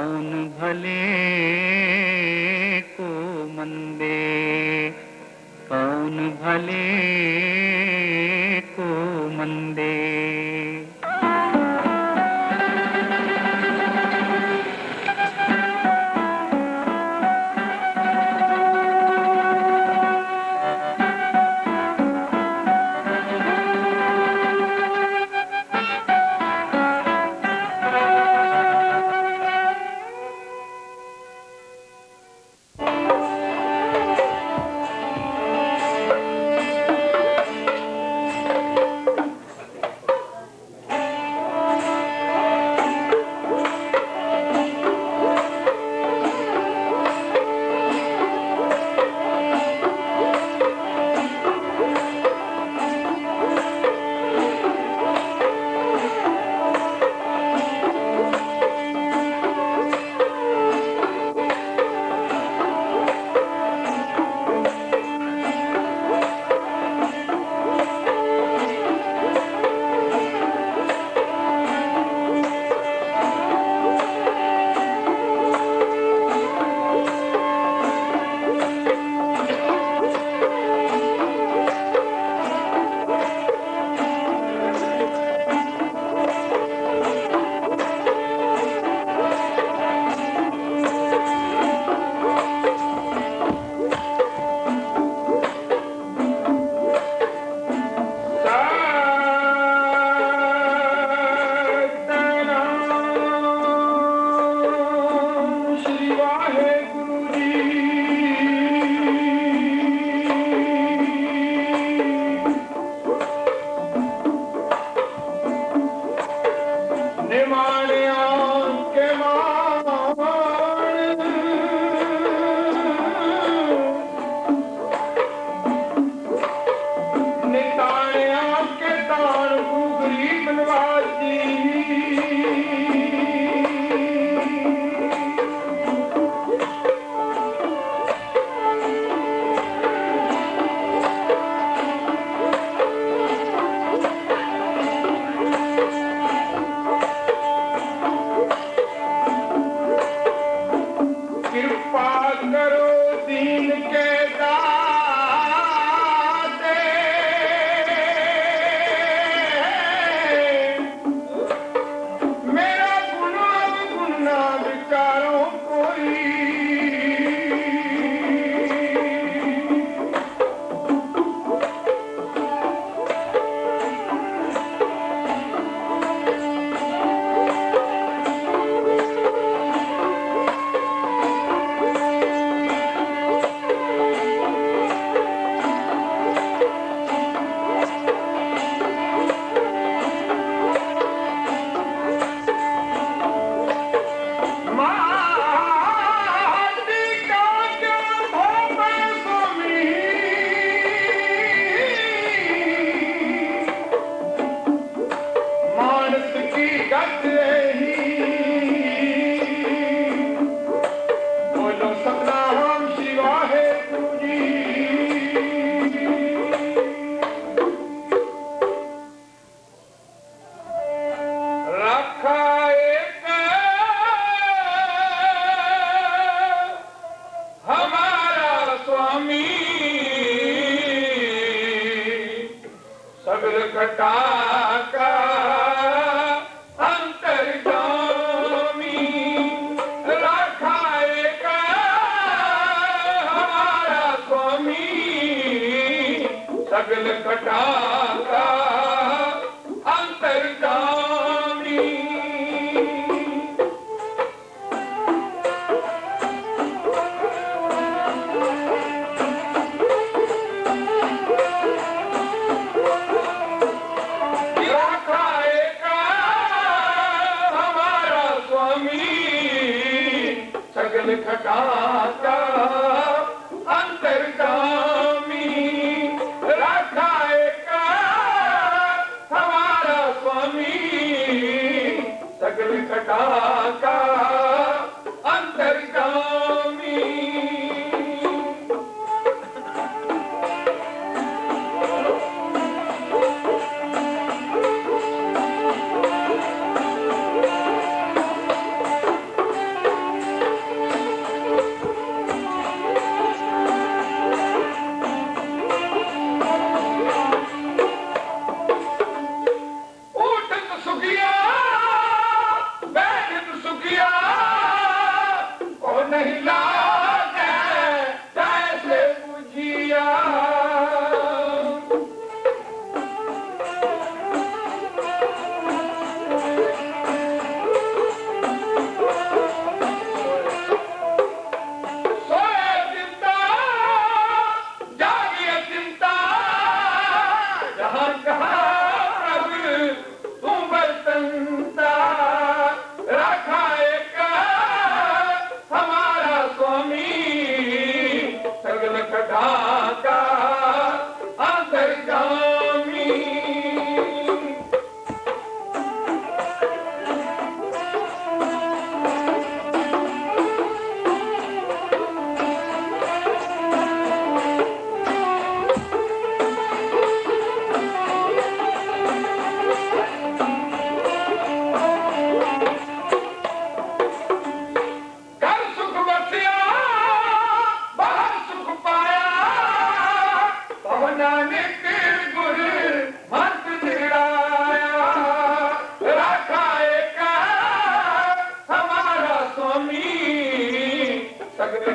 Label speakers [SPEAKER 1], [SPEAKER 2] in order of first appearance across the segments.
[SPEAKER 1] कौन भले को मंदे, कौन भले को मंदे।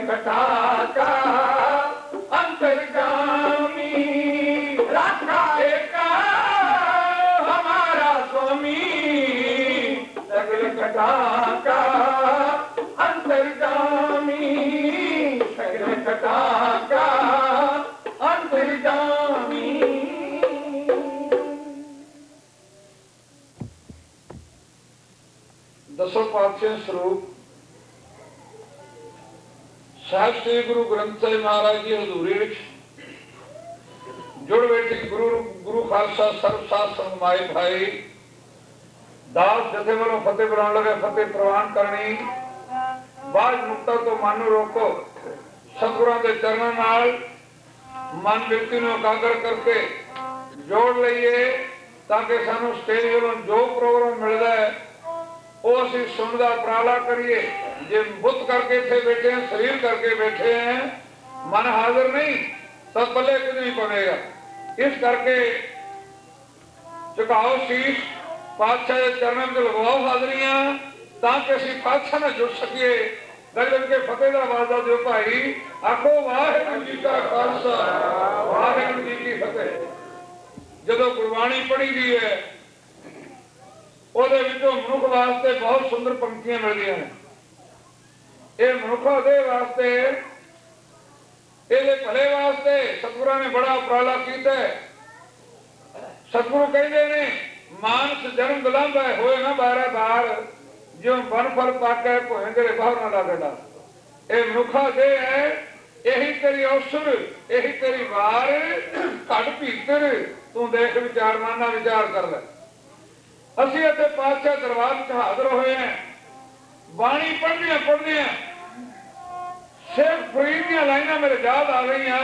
[SPEAKER 2] कटाका अंतर्गामी राखा एका हमारा स्वामी सगल कटाका अंतर्गामी सगल कटाका अंतर्गामी। दसों पातशाह स्वरूप साहिब श्री गुरु ग्रंथ साहिब महाराज जी हजूरी विच जुड़ बैठे गुरु खालसा सर्व साथ संगमाए भाई दास जथे वालों फतेह बुलाने लगे फतेह प्रवान करनी बाज मुक्ता तो मन रोको सतगुरां दे चरणों नाल मन व्यक्ति नूं एकाग्र करके जोड़ लईए ताकि सानू स्टेज वालों जो प्रोग्राम मिलता है वो असीं सुनने दा उपराला करिए। जे बुत करके थे बैठे हैं शरीर करके बैठे हैं मन हाजिर नहीं तब भले कुछ नहीं बनेगा। इस करके झुकाओ शीश पातशाह के चरणों में लगवाओ हाजरियां ताकि असीं पातशाह नाल जुड़ सकीए। गल के फतेह दा वादा दिओ भाई आखो वाहिगुरू जी का खालसा वाहिगुरू जी की फतेह। जदों गुरबाणी पढ़ी दी है ਉਹਦੇ ਵਿੱਚੋਂ ਮਨੁੱਖ ਵਾਸਤੇ ਬਹੁਤ ਸੁੰਦਰ ਪੰਕਤੀਆਂ ਮਿਲਦੀਆਂ ਨੇ। ਇਹ ਮਨੁੱਖਾਂ ਦੇ ਵਾਸਤੇ ਇਹਦੇ ਭਲੇ ਵਾਸਤੇ ਸਤਿਗੁਰਾਂ ਨੇ ਬੜਾ ਉਪਰਾਲਾ ਕੀਤਾ ਹੈ। ਸਤਿਗੁਰੂ ਕਹਿੰਦੇ ਨੇ ਮਾਨਸ ਜਨਮ ਵਿਲੰਬ ਹੈ ਹੋਏ ਨਾ ਬਾਰਾ ਬਾਰ ਜਿਉਂ ਬਨ ਫਲ ਪਾਕੈ ਭੋਇੰਦਰੇ ਬਾਹਰ ਨਾ ਲਾਗੜਾ। ਇਹ ਮਨੁੱਖਾਂ ਦੇ ਹੈ ਇਹੀ ਤੇਰੀ ਅਵਸਰ ਇਹੀ ਤੇਰੀ ਵਾਰ ਘੜ ਭੀਤਰ ਤੂੰ ਦੇਖ ਵਿਚਾਰ ਮਾਨਾ ਵਿਚਾਰ ਕਰ ਲੈ। ਅਸੀਂ ਇੱਥੇ ਪਾਤਸ਼ਾਹ ਦਰਬਾਰ ਵਿੱਚ ਹਾਜ਼ਰ ਹੋਏ ਹਾਂ ਬਾਣੀ ਪੜ੍ਹਦਿਆਂ ਸ਼ੇਖ ਫਰੀਦ ਦੀਆਂ ਲਾਈਨਾਂ ਮੇਰੇ ਯਾਦ ਆ ਗਈਆਂ।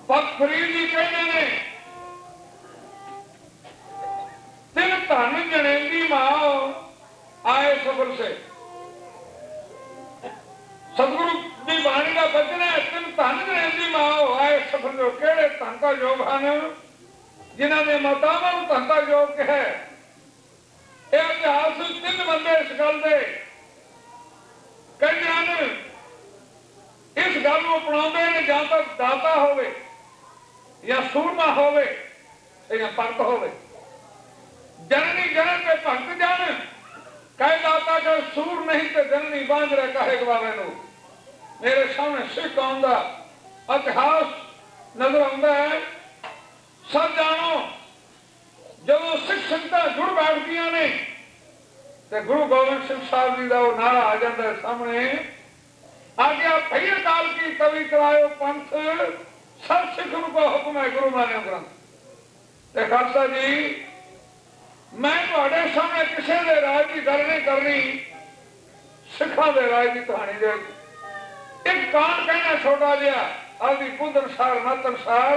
[SPEAKER 2] ਭਗਤ ਫਰੀਦ ਜੀ ਕਹਿੰਦੇ ਨੇ ਤਿਲ ਧਨ ਜਣੇਂਦੀ ਮਾਂ ਆਏ ਸਫਰ ਸੇ सतगुरु की बाणी का बचन है तिल धन जणेंदी मां आए सफर जो केड़े धन का योग हैं जिन्हों ने मातावां नूं धन का योग है। यह इतिहास तीन बंदे इस गल दे कहते हैं इस गल को अपनाते हैं जां तां दाता होवे या सूरमा होवे या भगत होवे। जननी जनन के भगत जान कहे दाता का सूर नहीं तो जननी बांझ रहे कहे गवावे नूं। मेरे सामने सिख कौम का इतिहास नजर आता है। सब जानो जब सिख संगतां जुड़ बैठदियां ने ते गुरु गोबिंद सिंह साहब जी का वो नारा आ जाता है सामने आज्ञा भई अकाल की तवी करायो पंथ सब सिख को हुक्म है गुरु मान्यो ग्रंथ। ते खालसा जी मैं तुहाडे सामने किसी के राज की गल नहीं करनी सिखा के राज की कहानी दे एक कान कहना छोटा जिहा आदि बुद्ध अनुसार मत अनुसार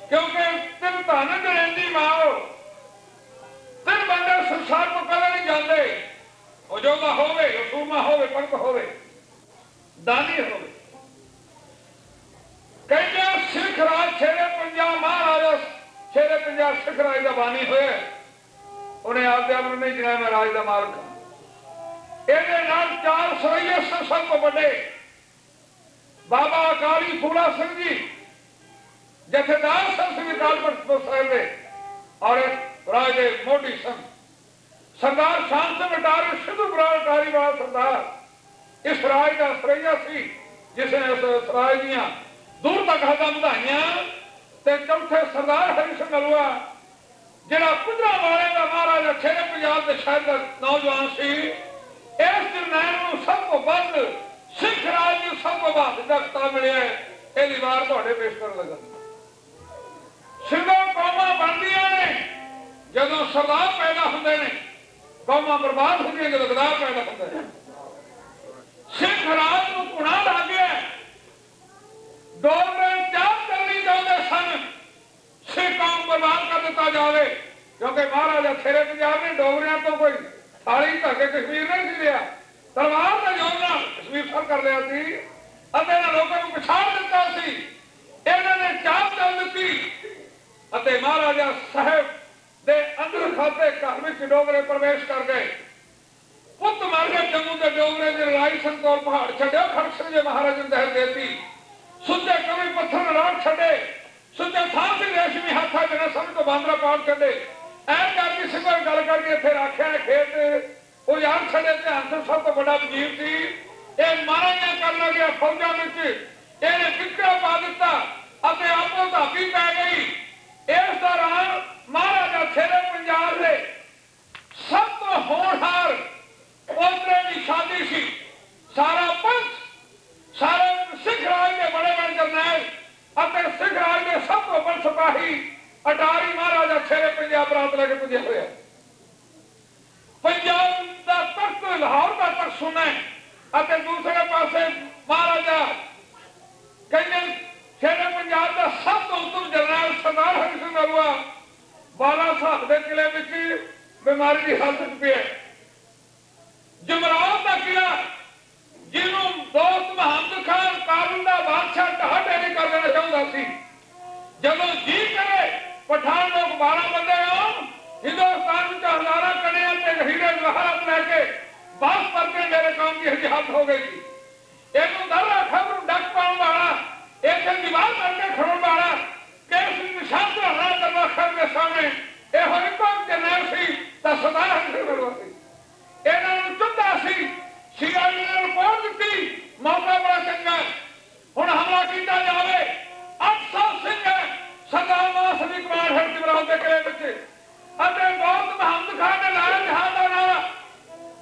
[SPEAKER 2] क्योंकि तिल धन जणेंदी मां तिन बंदे संसार को कदे नहीं जाते उजोगा होवे सूरमा होवे पंत होवे दानी होवे। कहते सिख राज शेरे पंजाब महाराजा शेरे पंजाब सिख राज का बानी होए उन्हें आपदे आप नहीं जनाया मैं राज का मालक हां। ਇਹਦੇ ਨਾਲ चार सरैया सब को बड़े बाबा अकाली फूला सिंह जी जथेदार सन श्री अकाल साहिब और राजे मोटी सन सरदार शान सिंह अटारी सिद्धू बराड़ अटारी वाला सरदार इस राज का सरैया सी जिसने इस राज दियां दूर तक हदा ਵਧਾਈਆਂ ਤੇ चौथे सरदार हरि सिंह नलवा जिहड़ा पुजरा वाले का महाराजा शेरे पंजाब के शहर का नौजवान सी इस जरनैल नूं सब को बंद सिख राज नूं सब को बहादुर का खिताब मिलिया है। यह वार तुहाडे पेश करन लगा। सिखों कौमां बनदियां ने जदों सरदार पैदा हुंदे ने कौमां बर्बाद होंदियां जदों गद्दार पैदा हुंदे ने। सिख राज नूं घुणा लग गया डोगरे चाह करनी चाहते सन सिख कौम बर्बाद कर दिता जाए क्योंकि महाराजा शेरे पंजाब ने डोगरियां तो कोई थाली धके कश्मीर नहीं सी लिया तलवार का जोर नाल कश्मीर सर कर लिया सी अते इन्हां लोकां नूं पछाड़ दिता सी। इन्हां ने चाह चल दित्ती अते महाराजा साहब दे अंदर खाते घर विच डोगरे प्रवेश कर गए। पुत मर गए जम्मू के डोगरे की लड़ाई जाई संतोल पहाड़ छड़ियो खड़सन जे महाराज ने दहर देती सुचे कवि पत्थर रात छड़े सुचे थान सिंह रेशमी हाथा बिना समझ तो बांद्रा पाड़ छड़े ऐन करके सिमर गल करके इत्थे रखिया खेत वो यार छड़े ध्यान से सब तो बड़ा वजीर सी ये मारा या कर गया फौजा विच ਇਹਨੇ ਕਿੱਕਾ ਪਾ ਦਿੱਤਾ ਅਤੇ ਆਪੋ ਧਾਪੀ ਪੈ ਗਈ। ਇਸ ਦੌਰਾਨ ਮਹਾਰਾਜਾ ਸ਼ੇਰੇ ਪੰਜਾਬ ਦੇ ਸਭ ਤੋਂ ਹੋਣਹਾਰ ਪੋਤਰੇ ਦੀ ਸ਼ਾਦੀ ਸੀ। ਸਾਰਾ ਪੰਥ ਸਾਰੇ ਸਿੱਖ ਰਾਜ ਦੇ ਬੜੇ ਬੜੇ ਜਰਨੈਲ ਅਤੇ ਸਿੱਖ ਰਾਜ ਦੇ ਸਭ ਤੋਂ ਵੱਡੇ ਸਿਪਾਹੀ ਅਟਾਰੀ ਮਹਾਰਾਜਾ ਸ਼ੇਰੇ ਪੰਜਾਬ ਬਰਾਤ ਲੈ ਕੇ ਪੁੱਜੇ ਹੋਏ। ਪੰਜਾਬ ਦਾ ਤਖਤ ਲਾਹੌਰ ਦਾ ਤਖਤ ਸੁਣਾ ਅਤੇ ਦੂਸਰੇ ਪਾਸੇ ਮਹਾਰਾਜਾ ਕਹਿੰਦੇ ਸ਼ੇਰੇ ਪੰਜਾਬ ਦਾ ਸਭ ਤੋਂ ਉੱਤਮ ਜਰਨੈਲ ਸਰਦਾਰ ਹਰੀ ਸਿੰਘ ਨਲੂਆ ਬਾਲਾ ਸਾਹਿਬ ਦੇ ਕਿਲੇ ਵਿੱਚ ਬਿਮਾਰੀ ਦੀ ਹਾਲਤ ਵਿੱਚ ਪਿਆ। ਜਮਰਾਵ ਦਾ ਕਿਲਾ ਜਿਹਨੂੰ ਦੋਸਤ ਮੁਹੰਮਦ ਖਾਨ ਕਾਬਲ ਦਾ ਬਾਦਸ਼ਾਹ ਢਾਹ ਢੇਰੀ ਕਰ ਦੇਣਾ ਚਾਹੁੰਦਾ ਸੀ। ਜਦੋਂ ਜੀ ਕਰੇ ਪਠਾਨ ਲੋਕ 12 ਬੰਦੇ ਆਉਣ ਹਿੰਦੁਸਤਾਨ ਵਿੱਚ ਹਜ਼ਾਰਾਂ ਕਣਿਆਂ ਤੇ ਹੀਰੇ ਜਵਾਹਰਾਤ ਲੈ ਕੇ ਵਾਪਸ ਪਰਤੇ ਮੇਰੇ ਕੌਮ ਦੀ ਹਾਲਤ ਹੋ ਗਈ ਸੀ। ਇਹਨੂੰ ਦਰਾ ਖਬਰ ਡੱਕ ਪਾਉਣ ਵਾਲਾ एक दीवार करके खड़ोन वाला केस निशान तो हरा करवा खर के सामने ये हर कौम जरनैल सी ता सरदार हरी सिंह नलूआ सी। ਇਹਨਾਂ ਨੂੰ ਚੁੱਕਦਾ ਸੀ ਸੀਆਈਏ ਨੇ ਰਿਪੋਰਟ ਦਿੱਤੀ ਮੌਕਾ ਬੜਾ ਚੰਗਾ ਹੁਣ ਹਮਲਾ ਕੀਤਾ ਜਾਵੇ। 800 ਸਿੰਘ ਸਰਦਾਰ ਮਾਸ ਦੀ ਕਮਾਂਡ ਹਰ ਜਮਰਾਵ ਦੇ ਕਿਲੇ ਵਿੱਚ ਅਤੇ ਬਹੁਤ ਮੁਹੰਮਦ ਖਾਨ ਨੇ ਲਾਇਆ ਜਹਾਜ਼ ਦਾ ਨਾਰਾ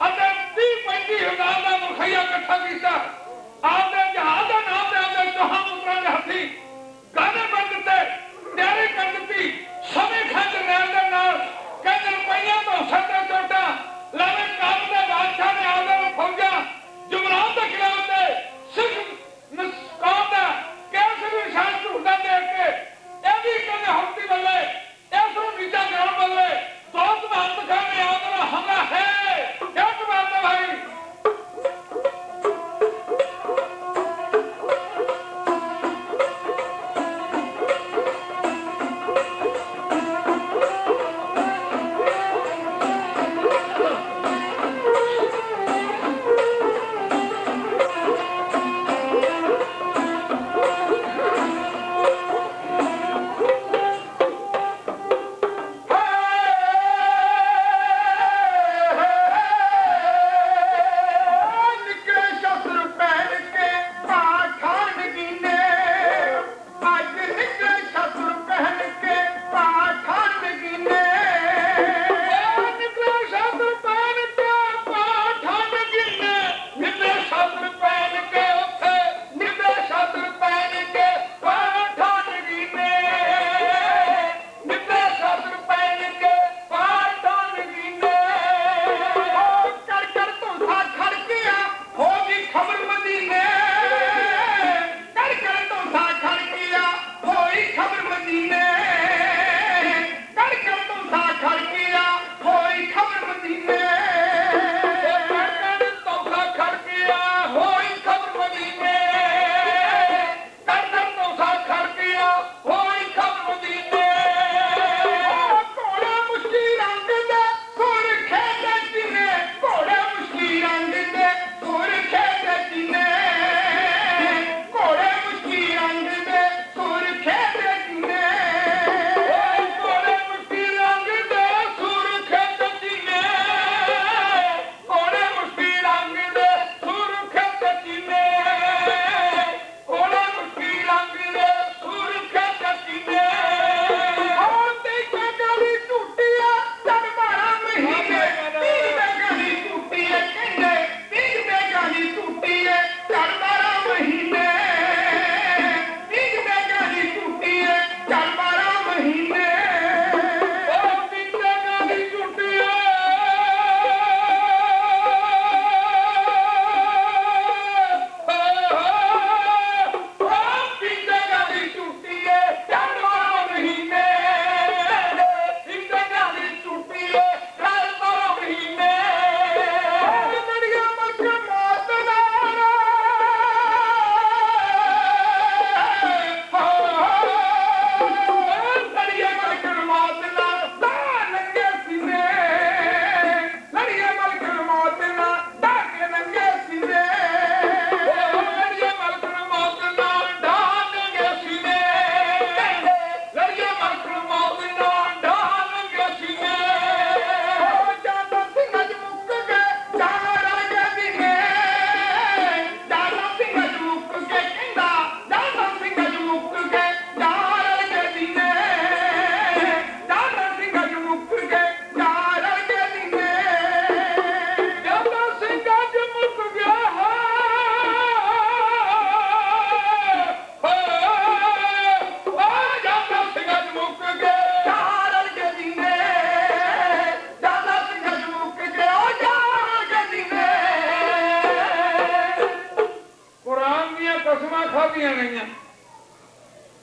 [SPEAKER 2] ਅਤੇ 30-35 ਹਜ਼ਾਰ ਦਾ ਮੁਖਈਆ ਇਕੱਠਾ ਕੀਤਾ। आपने जहाज का नाम दे आपने चौहान पुत्रा के हाथी गाने बन दिते तैयारी कर दी समय खंड नैल दे नाल कहते रुपया तो सत्ते चोटा लावे काम दे बादशाह ने आदर फौजा जुमरान दे खिलाफ दे ਖਾਧੀਆਂ ਗਈਆਂ।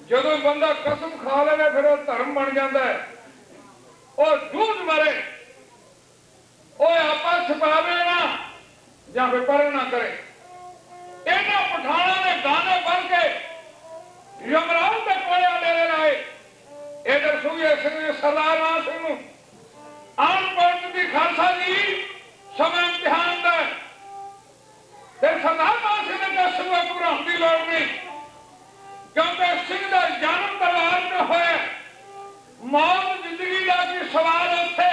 [SPEAKER 2] ਜਦੋਂ ਬੰਦਾ ਕਸਮ ਖਾ ਲਵੇ ਫਿਰ ਉਹ ਧਰਮ ਬਣ ਜਾਂਦਾ ਹੈ। ਉਹ ਜੂਝ ਮਰੇ, ਉਹ ਆਪਾ ਛਪਾਵੇ ਨਾ ਜਾਂ ਵਿਪਰ ਨਾ ਕਰੇ। ਇਹਨਾਂ ਪਠਾਨਾਂ ਨੇ ਗਾਣੇ ਬਣ ਕੇ ਯਮਰਾਜ ਦੇ ਕੋਲੇ ਡੇਰੇ ਲਾਏ। ਇਧਰ ਸੂਏ ਸਿੰਘ ਨੇ ਸਰਦਾਰ ਮਾਨ ਸਿੰਘ ਨੂੰ ਆਣ ਪੜਤ ਦੀ ਖਾਲਸਾ ਜੀ ਸਮਾਂ ਇਮਤਿਹਾਨ ਦਾ ਤੇ ਸਰਦਾਰ ਮਾਨ ਸਿੰਘ ਨੇ ਦਸੂਆ ਘਬਰਾਉਣ ਦੀ ਲੋੜ ਨਹੀਂ, ਕਿਉਂਕਿ ਸਿੰਘ ਦਾ ਜਨਮ ਤਲਵਾਰ ਤੇ ਹੋਇਆ। ਮੌਤ ਜ਼ਿੰਦਗੀ ਦਾ ਕੀ ਸਵਾਲ ਉੱਥੇ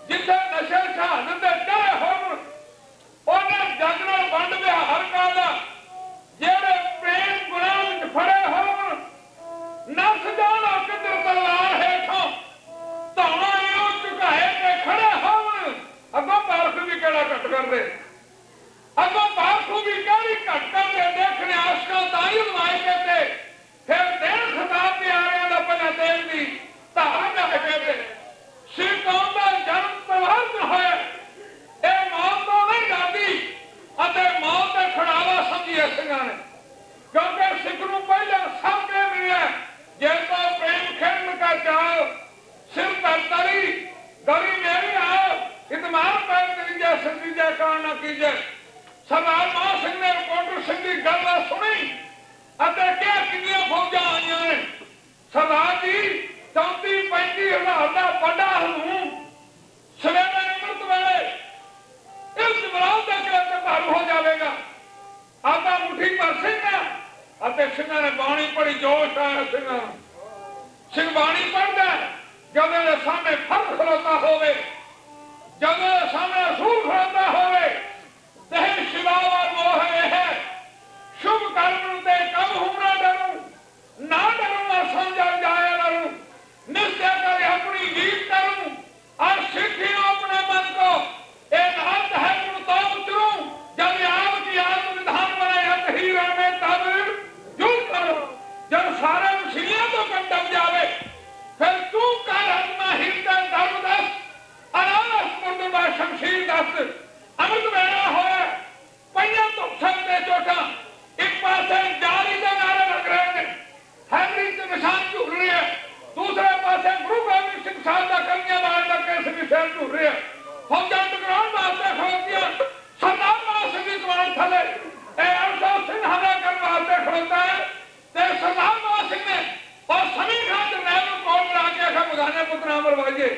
[SPEAKER 2] ਜਿੱਥੇ ਨਸ਼ੇ ਸ਼ਹਾਦਤ ਦੇ ਚੜੇ ਹੋਣ। ਉਹਨੇ ਜਗ ਨਾਲ ਵੰਡ ਵਿਹਾਰ ਕਰਦਾ, ਜਿਹੜੇ ਪ੍ਰੇਮ ਗੁਣਾਂ ਵਿੱਚ ਫੜੇ ਹੋਣ। ਨਸ ਜਾਣਾ ਕਿੱਧਰ ਤਲਵਾਰ ਹੇਠੋਂ, ਧੌਣਾ ਇਹੋ ਝੁਕਾਏ ਤੇ ਖੜੇ ਹੋਣ। ਅੱਗੋਂ ਪਾਰਖੂ ਵੀ ਕਿਹੜਾ ਘੱਟ ਕਰਦੇ, ਅੱਗੋਂ ਪਾਰਖੂ ਵੀ ਕਿਹੜੀ ਘੱਟ ਕਰਦੇ। ਦੇਖਣੇ ਆਸ਼ਕਾਂ ਤਾਂ ਹੀ ਉਦਵਾਏ ਕਹਿੰਦੇ, ਫਿਰ ਦੇਣ ਖਿਤਾਬ ਪਿਆਰਿਆਂ ਦਾ ਪਹਿਲਾਂ ਦੇਣ ਦੀ ਧਾਰ ਜਾ ਕਹਿੰਦੇ। ਸਿਰ ਕੌਮ ਦਾ ਜਨਮ ਤਲਵਾਰ ਤੇ ਹੋਇਆ। ਇਹ ਮੌਤ ਤੋਂ ਨਹੀਂ ਡਰਦੀ ਅਤੇ ਮੌਤ ਦੇ ਖੜਾਵਾ ਸਮਝਿਆ ਸਿੰਘਾਂ ਨੇ, ਕਿਉਂਕਿ ਸਿੱਖ ਨੂੰ ਪਹਿਲਾਂ ਸਭ ਕੇ ਮਿਲਿਆ ਜੇ ਤਾਂ ਪ੍ਰੇਮ ਖੇਡਣ ਕਾ ਚਾਹੋ। ਸਿਰ ਤਰਤਰੀ ਗਲੀ ਮੇਰੀ ਆਓ, ਇਤਮਾਨ ਪੈਰ ਤਰੀਜਾ ਸੰਦੀਜਾ ਕਾਣ ਨਾ ਕੀਜੇ। ਸਰਦਾਰ ਮਾਨ ਸਿੰਘ ਨੇ ਰਿਪੋਰਟਰ ਸਿੰਘ ਦੀ ਗੱਲ ਸੁਣੀ ਅਤੇ ਕਿਹਾ ਕਿੰਨੀਆਂ ਫੌਜਾਂ ਆਈਆਂ ਨੇ। ਸਰਦਾਰ ਜੀ 34-35 ਹਜ਼ਾਰ ਦਾ ਵੱਡਾ ਹਲੂਮ ਸਵੇਰੇ ਅੰਮ੍ਰਿਤ ਵੇਲੇ ਇਸ ਜਮਰਾਉ ਦੇ ਕਿਲੇ ਤੇ ਭਰ ਹੋ ਜਾਵੇਗਾ। ਆਪਾ ਮੁੱਠੀ ਪਰ ਸਿੰਘਾਂ ਅਤੇ ਸਿੰਘਾਂ ਨੇ ਬਾਣੀ ਪੜੀ, ਜੋਸ਼ ਆਇਆ ਸਿੰਘਾਂ ਨੂੰ। ਸਿੰਘ ਬਾਣੀ ਪੜਦਾ ਜਦੋਂ ਦੇ ਸਾਹਮਣੇ ਫਰਕ ਖਲੋਤਾ ਹੋਵੇ, ਜਦੋਂ ਦੇ ਸਾਹਮਣੇ ਅਸੂਲ ਖਲੋਤਾ ਹੋਵੇ। ਦੇਹ ਸ਼ਿਵਾਵਾ ਮੋਹ ਹੈ ਸ਼ੁਭ ਕਰਮ ਤੇ ਕਬ ਹੁਮਰਾ ਡਰੂ। ਨਾ ਡਰੂ ਨਾ ਸਮਝਾ ਜਾਇਆ ਡਰੂ, ਨਿਸ਼ਚੈ ਕਰ ਆਪਣੀ ਰੀਤ ਕरूं। और सिखी अपने मन को एक अर्थ है गुण तो उतरूं। जब आप की आत्म विधान बनाया ही में तब यूं करो। जब सारे मुसीबत तो कम दब जावे फिर तू कर अपना हृदय दर्द दस अनास मुर्दबा शमशीर दस। अमृत वेला होया पहिया तो सकते चोटा एक पासे जारी के नारे लग रहे हैं, हैदरी के निशान झूल रही है। दूसरे पासे गुरु गोबिंद सिंह साहब का कन्या मार का कैसे निशान झूल रही है। फौजां टकराउण वास्ते खड़ोतियां, सरदार मान सिंह की कमान थले अरसा सिंह हमला करने वास्ते खड़ोता है। ते सरदार मान सिंह ने और सभी खान जरनैल को कोल मिला के आखा मुगाने पुत्र अमर वाजे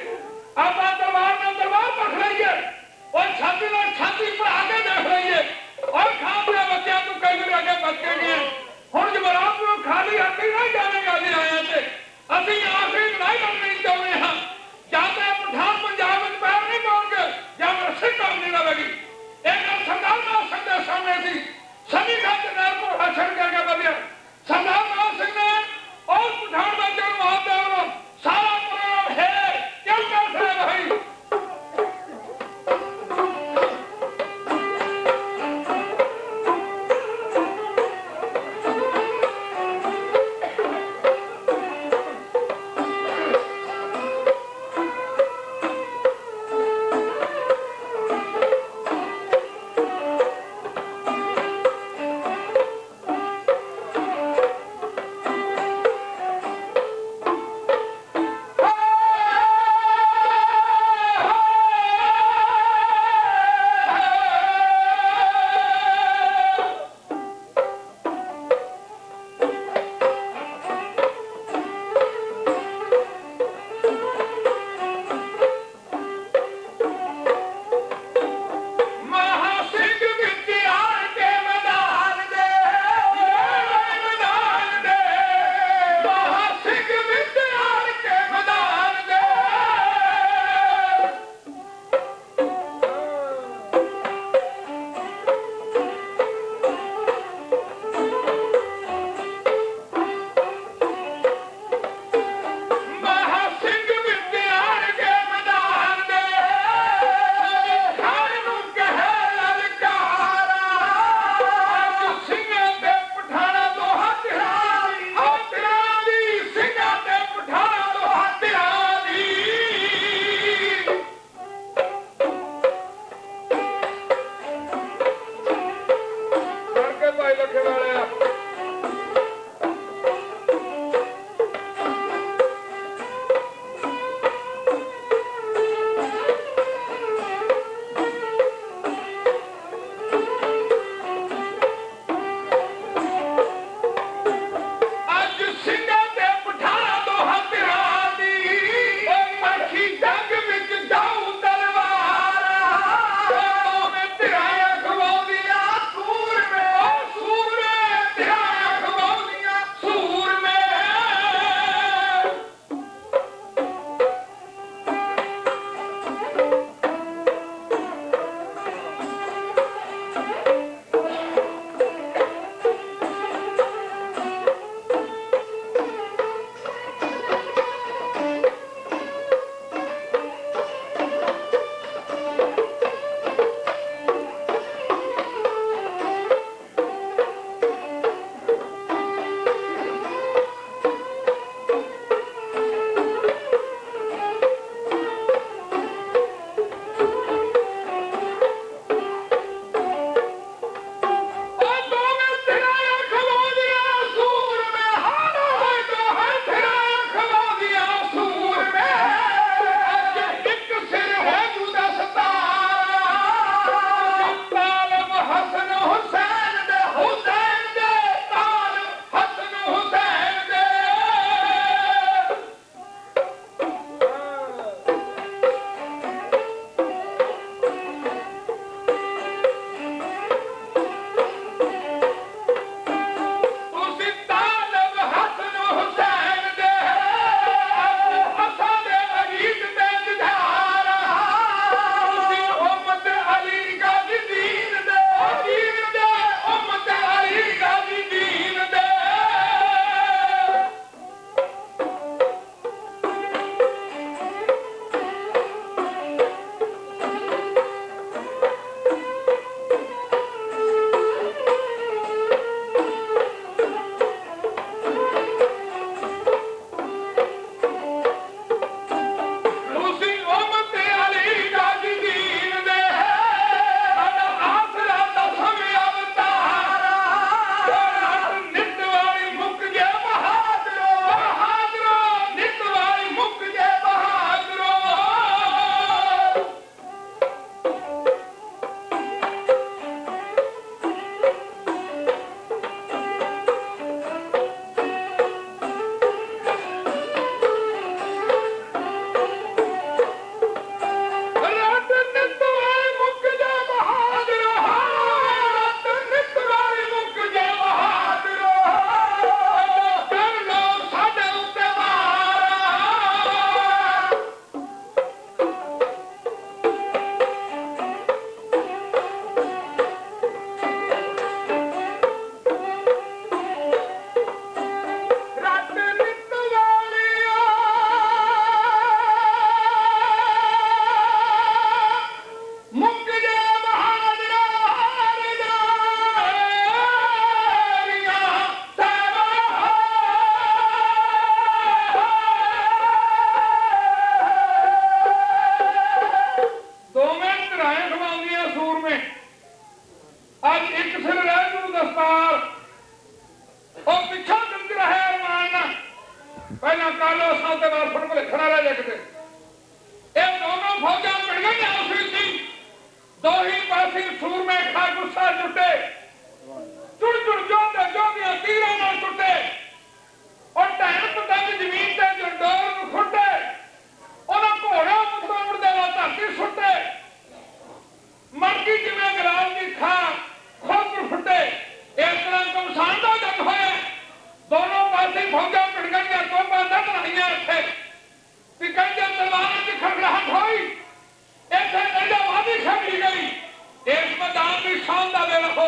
[SPEAKER 2] आप तलवार में तलवार पकड़ रही है और छाती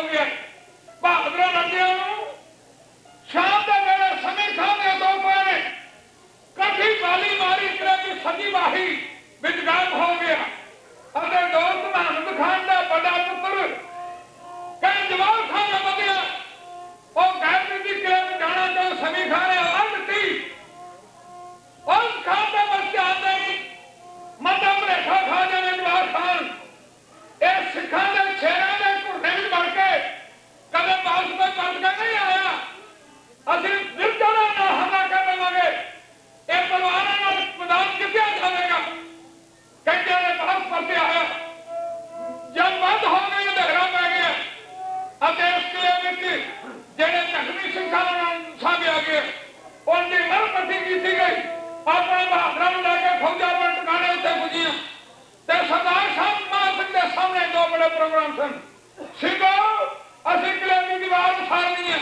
[SPEAKER 2] गया। बहादुर रजिया शाम के वेले समी खान ने दो पैरे कठी बाली मारी किले की सजी बाही विच गायब हो गया। दोस्त महमद खान का बड़ा पुत्र कई जवाब खान में बदया और गायत्री की किले में जाना तो समी खान ने आवाज दी। उस खान के बच्चे आते ही मतलब रेखा खान ने जवाब खान एक सिखा ने शेरा ने घुटने में बढ़ के कदम पास में पलट कर नहीं आया। असि निर्जला ना हमला करने लगे। एक तलवार मैदान कितना जाएगा कहते ने पास परते आया। जब बंद हो गई अंधेरा पै गया। अब इस किले जेडे जख्मी सिंह सामने आ गए उनकी मरपटी की गई। अपने बहादुर लैके फौजा पर टकाने उत्ते पुजिया। सरदार साहब मान सिंह के सामने दो बड़े प्रोग्राम सन। सिंघो असि किले की दीवार उसारनी है।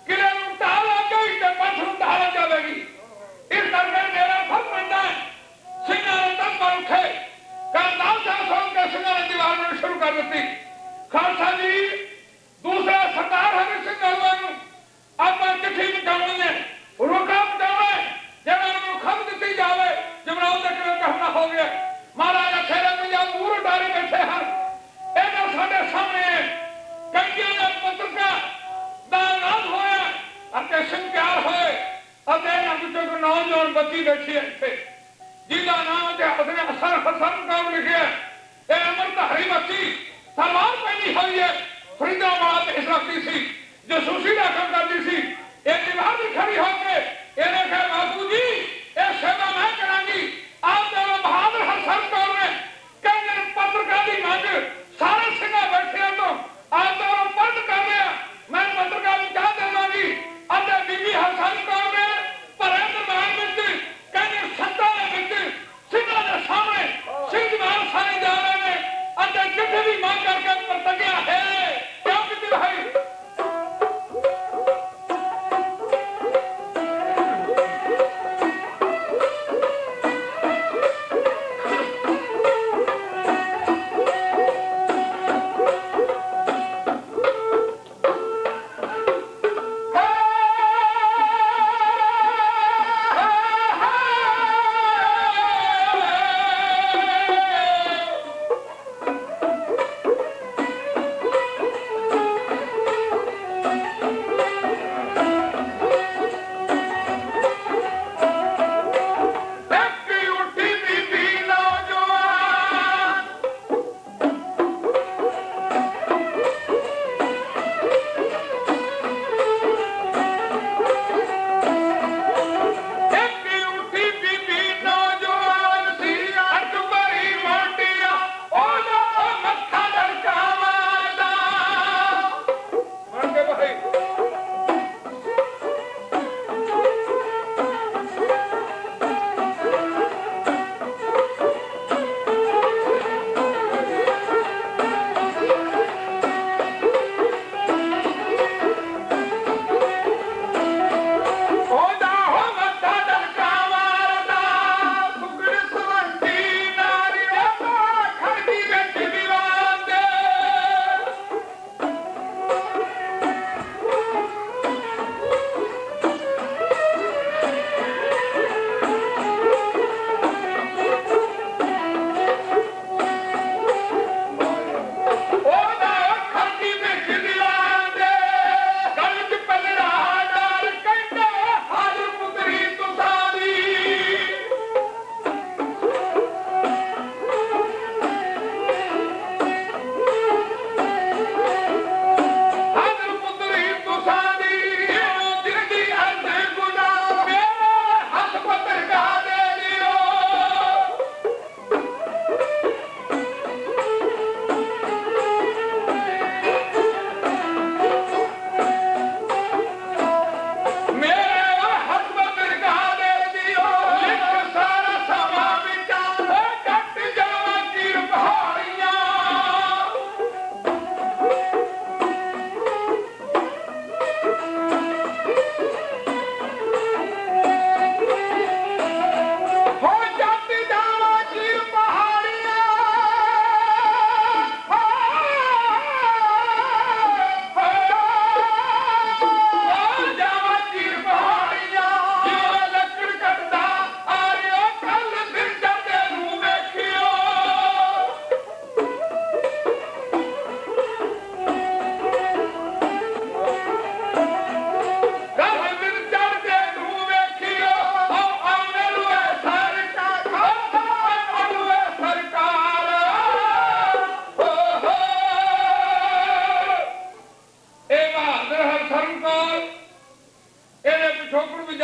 [SPEAKER 2] किले ढाल आ गई तो पत्थर ढाल जाएगी। इस करके मेरा फर्ज बनता है सिंह ने तब पर उठे करतार साहब के सिंह ने दीवार में शुरू कर दी। खालसा जी दूसरा सरदार हरि सिंह नलवान अब चिट्ठी बचानी है रुका बचावे जब खत दी जावे जमराव के किले का हमला हो गया। महाराजा शेरा पंजाब पूरे डारे बैठे हैं इधर साढ़े सामने कई ने पत्रका दान होया अते सिंह प्यार होए अते ना को नौजवान बच्ची बैठी है इत्थे जिहदा नाम इतिहास ने हसन कौर लिखिया ए अमृतधारी बच्ची तलवार पहनी हुई है फरीदाबाद इस रखती सी जसूसी का काम करती सी। एक दीवार भी खड़ी होके इन्हें कहा बापू जी ये सेवा मैं करांगी। आप दोनों बहादुर हसन कौर ने कई पत्रकार की मांग सारे सिंह बैठे तो आप दोनों बंद कर दिया। मैं पत्रकार क्या देवांगी अते बीबी हसन कौर ने भरे दरबार में कई सत्ता सिंह के सामने सिंह मार सारी जा रहे हैं अते किसी भी मांग करके प्रतिज्ञा है क्यों कितनी भाई